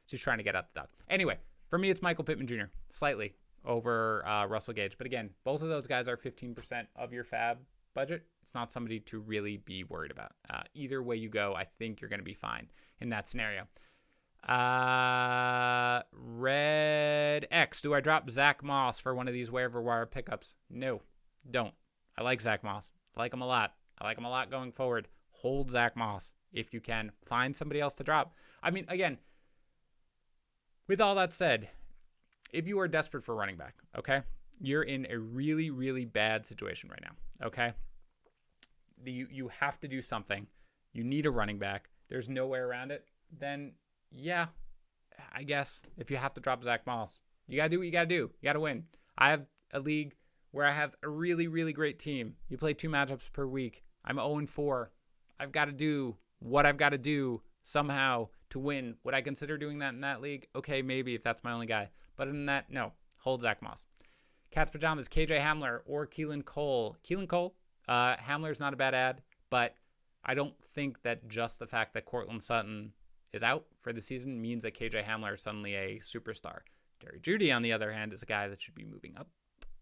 She's trying to get out the dog. Anyway, for me, it's Michael Pittman Jr. Slightly over Russell Gage. But again, both of those guys are 15% of your fab budget. It's not somebody to really be worried about. Either way you go, I think you're going to be fine in that scenario. Red X, do I drop Zach Moss for one of these waiver wire pickups? No, don't. I like Zach Moss. I like him a lot. I like him a lot going forward. Hold Zach Moss if you can. Find somebody else to drop. I mean, again, with all that said, if you are desperate for running back, okay, you're in a really, really bad situation right now, okay? You have to do something. You need a running back. There's no way around it. Then, yeah, I guess if you have to drop Zach Moss, You got to do what you got to do. You got to win. I have a league where I have a really, really great team. You play 2 matchups per week. I'm 0-4. I've got to do what I've got to do somehow to win. Would I consider doing that in that league? Okay, maybe if that's my only guy. But other than that, no. Hold Zach Moss. Cat's Pajamas, KJ Hamler or Keelan Cole. Keelan Cole, Hamler's not a bad ad, but I don't think that just the fact that Courtland Sutton is out for the season means that KJ Hamler is suddenly a superstar. Jerry Jeudy, on the other hand, is a guy that should be moving up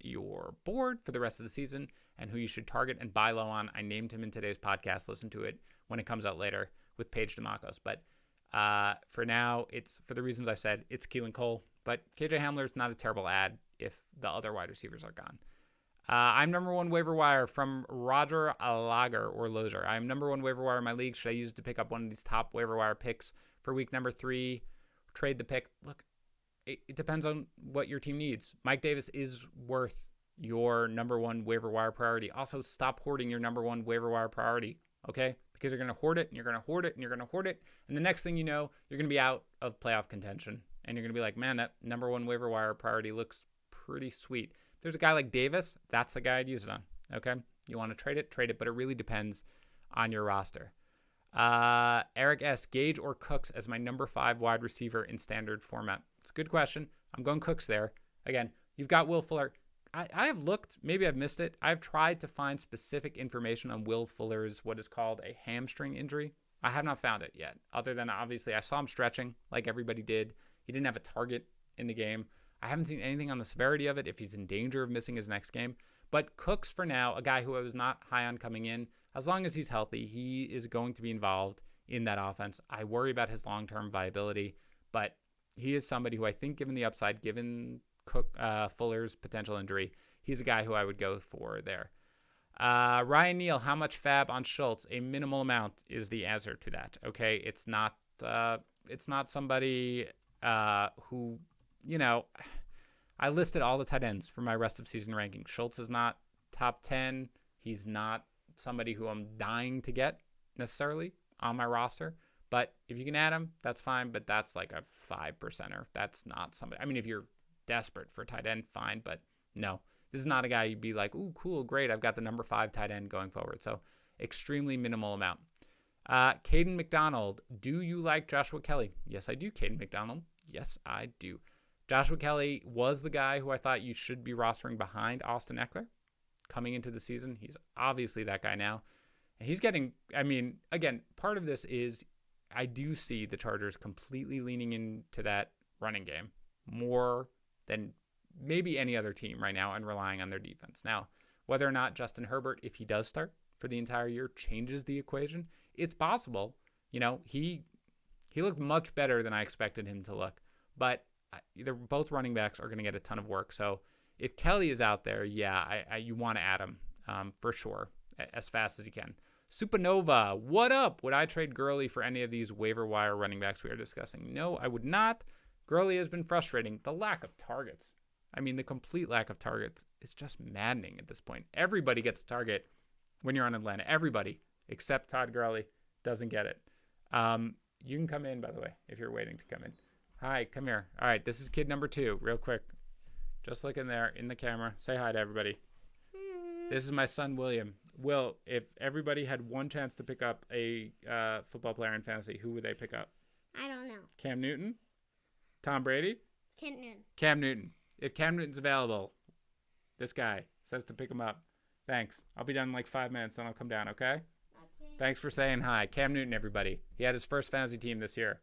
your board for the rest of the season and who you should target and buy low on. I named him in today's podcast. Listen to it when it comes out later with Paige DeMacos. But for now, it's for the reasons I said, it's Keelan Cole. But KJ Hamler is not a terrible ad if the other wide receivers are gone. I'm number 1 waiver wire from Roger Lager or Lozer. I'm number 1 waiver wire in my league. Should I use it to pick up one of these top waiver wire picks for week number 3? Trade the pick. Look, it depends on what your team needs. Mike Davis is worth your number 1 waiver wire priority. Also, stop hoarding your number 1 waiver wire priority, okay? Because you're going to hoard it, and you're going to hoard it, and you're going to hoard it. And the next thing you know, you're going to be out of playoff contention. And you're going to be like, man, that number 1 waiver wire priority looks pretty sweet. If there's a guy like Davis, that's the guy I'd use it on, okay? You want to trade it, but it really depends on your roster. Eric S., Gage or Cooks as my number 5 wide receiver in standard format. It's a good question. I'm going Cooks there. Again, you've got Will Fuller. I have looked, maybe I've missed it. I've tried to find specific information on Will Fuller's what is called a hamstring injury. I have not found it yet, other than obviously I saw him stretching like everybody did. He didn't have a target in the game. I haven't seen anything on the severity of it, if he's in danger of missing his next game. But Cooks, for now, a guy who I was not high on coming in, as long as he's healthy, he is going to be involved in that offense. I worry about his long-term viability, but he is somebody who I think, given the upside, given Fuller's potential injury, he's a guy who I would go for there. Ryan Neal, how much fab on Schultz? A minimal amount is the answer to that. Okay, it's not somebody who, you know, I listed all the tight ends for my rest of season ranking. Schultz is not top 10. He's not somebody who I'm dying to get necessarily on my roster. But if you can add him, that's fine. But that's like a 5%er. That's not somebody. I mean, if you're desperate for tight end, fine. But no, this is not a guy you'd be like, ooh, cool, great. I've got the number 5 tight end going forward. So extremely minimal amount. Caden McDonald, do you like Joshua Kelly? Yes, I do, Caden McDonald. Yes, I do. Joshua Kelly was the guy who I thought you should be rostering behind Austin Eckler coming into the season. He's obviously that guy now. And he's getting, I mean, again, part of this is I do see the Chargers completely leaning into that running game more than maybe any other team right now and relying on their defense. Now, whether or not Justin Herbert, if he does start for the entire year, changes the equation, it's possible. You know, he looked much better than I expected him to look. But either both running backs are going to get a ton of work. So if Kelly is out there, yeah, you want to add him for sure as fast as you can. Supernova, what up? Would I trade Gurley for any of these waiver wire running backs we are discussing? No, I would not. Gurley has been frustrating. The lack of targets. I mean, the complete lack of targets is just maddening at this point. Everybody gets a target when you're on Atlanta. Everybody, except Todd Gurley, doesn't get it. You can come in, by the way, if you're waiting to come in. Hi, come here. All right, this is kid number 2, real quick. Just look in there, in the camera. Say hi to everybody. This is my son, William. Will, if everybody had one chance to pick up a football player in fantasy, who would they pick up? I don't know. Cam Newton? Tom Brady? Kenton. Cam Newton. If Cam Newton's available, this guy says to pick him up. Thanks. I'll be done in like 5 minutes, then I'll come down, okay? Okay. Thanks for saying hi. Cam Newton, everybody. He had his first fantasy team this year.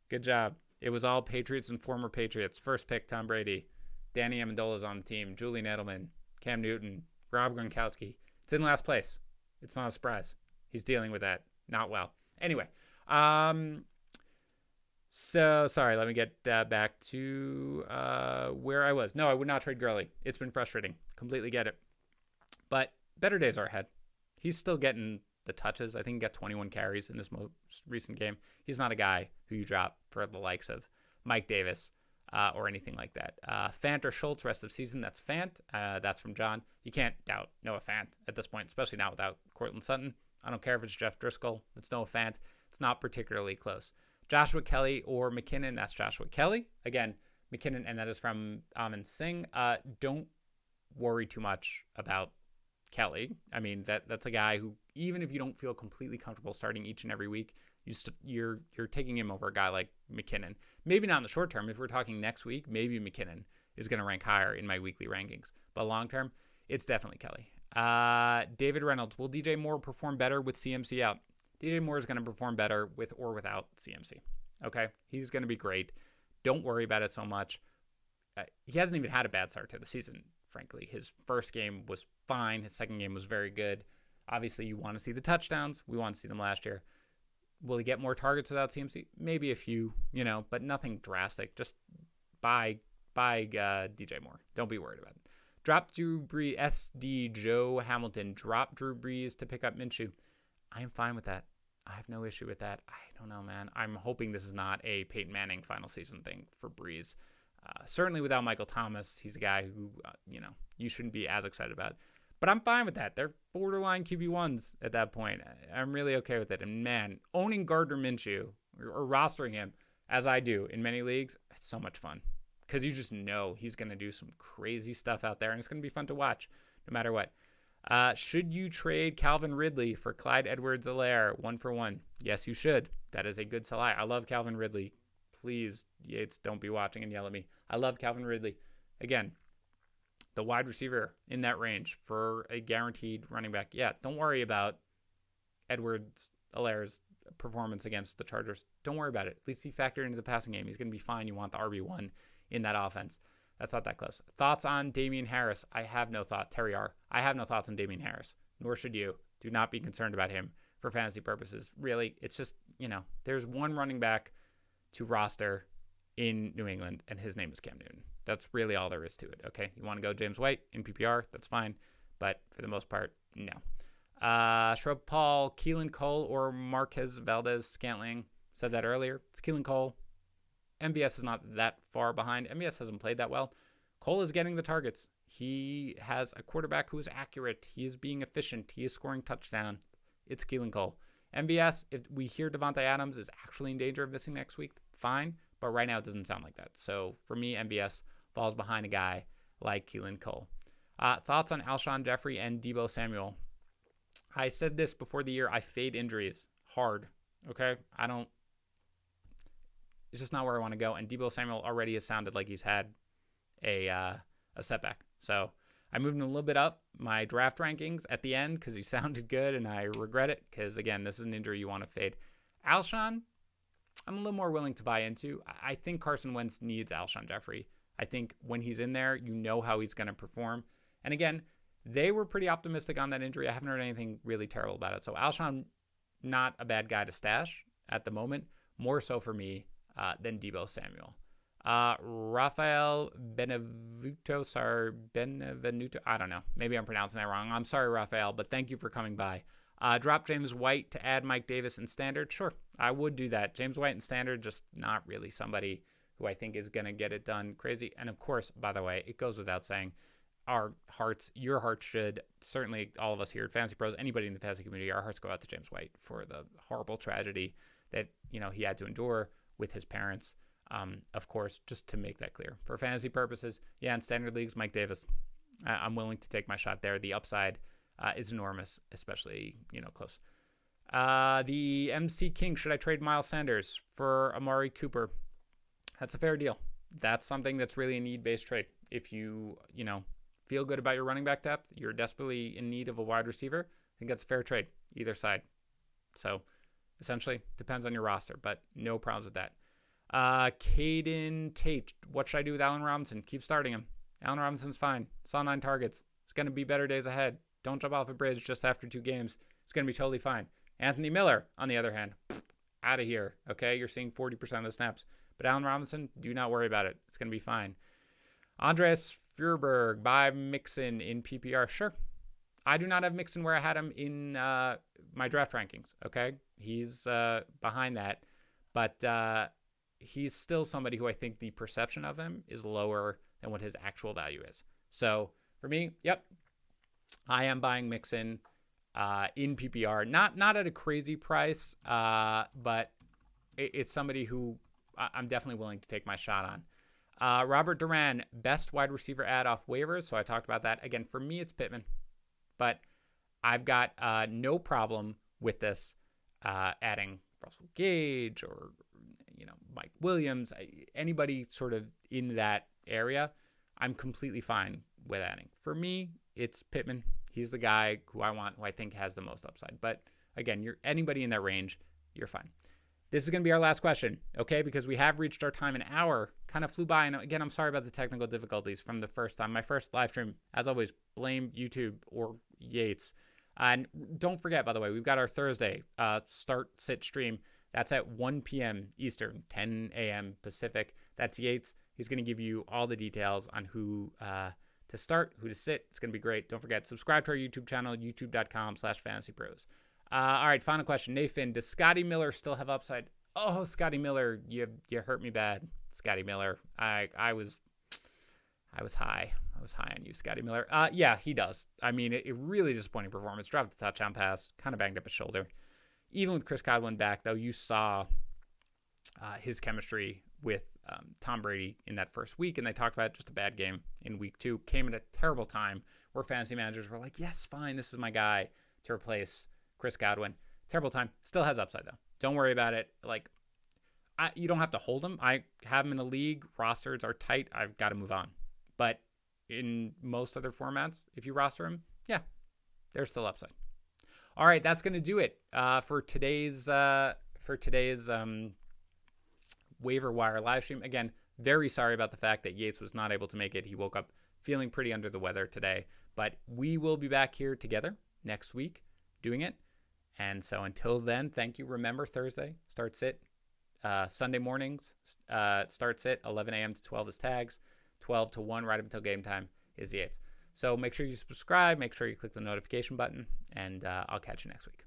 Good job. It was all Patriots and former Patriots. First pick, Tom Brady. Danny Amendola's on the team. Julian Edelman. Cam Newton. Rob Gronkowski. It's in last place. It's not a surprise. He's dealing with that. Not well. Anyway. So, sorry. Let me get back to where I was. No, I would not trade Gurley. It's been frustrating. Completely get it. But better days are ahead. He's still getting the touches. I think he got 21 carries in this most recent game. He's not a guy who you drop for the likes of Mike Davis or anything like that. Fant or Schultz rest of season. That's Fant. That's from John. You can't doubt Noah Fant at this point, especially not without Courtland Sutton. I don't care if it's Jeff Driscoll. It's Noah Fant. It's not particularly close. Joshua Kelly or McKinnon. That's Joshua Kelly. Again, McKinnon, and that is from Amin Singh. Don't worry too much about Kelly. I mean, that's a guy who, even if you don't feel completely comfortable starting each and every week, you're taking him over a guy like McKinnon. Maybe not in the short term. If we're talking next week, maybe McKinnon is going to rank higher in my weekly rankings. But long term, it's definitely Kelly. David Reynolds, will DJ Moore perform better with CMC out? DJ Moore is going to perform better with or without CMC. Okay? He's going to be great. Don't worry about it so much. He hasn't even had a bad start to the season, frankly. His first game was fine. His second game was very good. Obviously, you want to see the touchdowns. We want to see them last year. Will he get more targets without CMC? Maybe a few, but nothing drastic. Just buy DJ Moore. Don't be worried about it. Drop Drew Brees, SD Joe Hamilton. Drop Drew Brees to pick up Minshew. I am fine with that. I have no issue with that. I don't know, man. I'm hoping this is not a Peyton Manning final season thing for Brees. Certainly without Michael Thomas, he's a guy who, you shouldn't be as excited about. But I'm fine with that. They're borderline QB1s at that point. I'm really okay with it. And man, owning Gardner Minshew or rostering him, as I do in many leagues, it's so much fun. Because you just know he's going to do some crazy stuff out there, and it's going to be fun to watch no matter what. Should you trade Calvin Ridley for Clyde Edwards-Helaire 1-for-1? Yes, you should. That is a good sell. I love Calvin Ridley. Please, Yates, don't be watching and yell at me. I love Calvin Ridley. Again, the wide receiver in that range for a guaranteed running back. Yeah, don't worry about Edwards-Helaire's performance against the Chargers. Don't worry about it. At least he factored into the passing game. He's going to be fine. You want the RB1 in that offense. That's not that close. Thoughts on Damian Harris? I have no thought. Terry R. I have no thoughts on Damian Harris, nor should you. Do not be concerned about him for fantasy purposes. Really, it's just, there's one running back to roster in New England, and his name is Cam Newton. That's really all there is to it, okay? You want to go James White in PPR, that's fine. But for the most part, no. Shrub Paul, Keelan Cole, or Marquez Valdez-Scantling. Said that earlier. It's Keelan Cole. MVS is not that far behind. MVS hasn't played that well. Cole is getting the targets. He has a quarterback who is accurate. He is being efficient. He is scoring touchdown. It's Keelan Cole. MVS, if we hear Devonta Adams is actually in danger of missing next week, fine. But right now it doesn't sound like that. So for me, MVS falls behind a guy like Keelan Cole. Thoughts on Alshon Jeffrey and Deebo Samuel? I said this before the year. I fade injuries hard. Okay? It's just not where I want to go. And Deebo Samuel already has sounded like he's had a setback. So I moved him a little bit up my draft rankings at the end because he sounded good, and I regret it because, again, this is an injury you want to fade. Alshon, I'm a little more willing to buy into. I think Carson Wentz needs Alshon Jeffrey. I think when he's in there, you know how he's going to perform. And again, they were pretty optimistic on that injury. I haven't heard anything really terrible about it. So Alshon, not a bad guy to stash at the moment, more so for me than Deebo Samuel. Rafael Benevenuto, I don't know. Maybe I'm pronouncing that wrong. I'm sorry, Rafael, but thank you for coming by. Drop James White to add Mike Davis in standard. Sure, I would do that. James White in standard, just not really somebody who I think is going to get it done crazy. And of course, by the way, it goes without saying, your hearts should, certainly all of us here at Fantasy Pros, anybody in the fantasy community, our hearts go out to James White for the horrible tragedy that, he had to endure with his parents. Of course, just to make that clear. For fantasy purposes, in standard leagues, Mike Davis, I'm willing to take my shot there. The upside is enormous, especially, close. The MC King, should I trade Miles Sanders for Amari Cooper? That's a fair deal. That's something that's really a need-based trade. If you, feel good about your running back depth, you're desperately in need of a wide receiver, I think that's a fair trade, either side. So, essentially, depends on your roster, but no problems with that. Caden Tate, what should I do with Allen Robinson? Keep starting him. Allen Robinson's fine. Saw 9 targets. It's going to be better days ahead. Don't jump off a bridge just after 2 games. It's going to be totally fine. Anthony Miller, on the other hand, out of here. Okay, you're seeing 40% of the snaps. But Allen Robinson, do not worry about it. It's going to be fine. Andreas Furberg, buy Mixon in PPR. Sure. I do not have Mixon where I had him in my draft rankings. Okay, he's behind that. But he's still somebody who I think the perception of him is lower than what his actual value is. So for me, yep, I am buying Mixon in PPR. Not at a crazy price, but it's somebody who I'm definitely willing to take my shot on. Robert Duran, best wide receiver ad off waivers. So I talked about that. Again, for me, it's Pittman. But I've got no problem with this adding Russell Gage or Mike Williams, anybody sort of in that area. I'm completely fine with adding. For me, it's Pittman. He's the guy who I want, who I think has the most upside. But again, you're anybody in that range, you're fine. This is going to be our last question, okay? Because we have reached our time. An hour kind of flew by. And again, I'm sorry about the technical difficulties from the first time. My first live stream, as always, blame YouTube or Yates. And don't forget, by the way, we've got our Thursday start sit stream. That's at 1 p.m. Eastern, 10 a.m. Pacific. That's Yates. He's going to give you all the details on who to start, who to sit. It's going to be great. Don't forget, subscribe to our YouTube channel, youtube.com/FantasyPros. All right, final question. Nathan, does Scotty Miller still have upside? Oh, Scotty Miller, you hurt me bad. Scotty Miller, I was high. I was high on you, Scotty Miller. Yeah, he does. I mean, it really disappointing performance. Dropped the touchdown pass, kind of banged up his shoulder. Even with Chris Godwin back, though, you saw his chemistry with Tom Brady in that first week, and they talked about just a bad game in week 2. Came at a terrible time where fantasy managers were like, yes, fine, this is my guy to replace Chris Godwin. Terrible time. Still has upside, though. Don't worry about it. You don't have to hold him. I have him in a league. Rosters are tight. I've got to move on. But in most other formats, if you roster him, yeah, there's still upside. All right, that's going to do it for today's waiver wire live stream. Again, very sorry about the fact that Yates was not able to make it. He woke up feeling pretty under the weather today, but we will be back here together next week doing it. And so until then, thank you. Remember, Thursday start sit. Sunday mornings start sit. 11 a.m. to 12 is tags. 12 to 1 right up until game time is Yates. So make sure you subscribe. Make sure you click the notification button, and I'll catch you next week.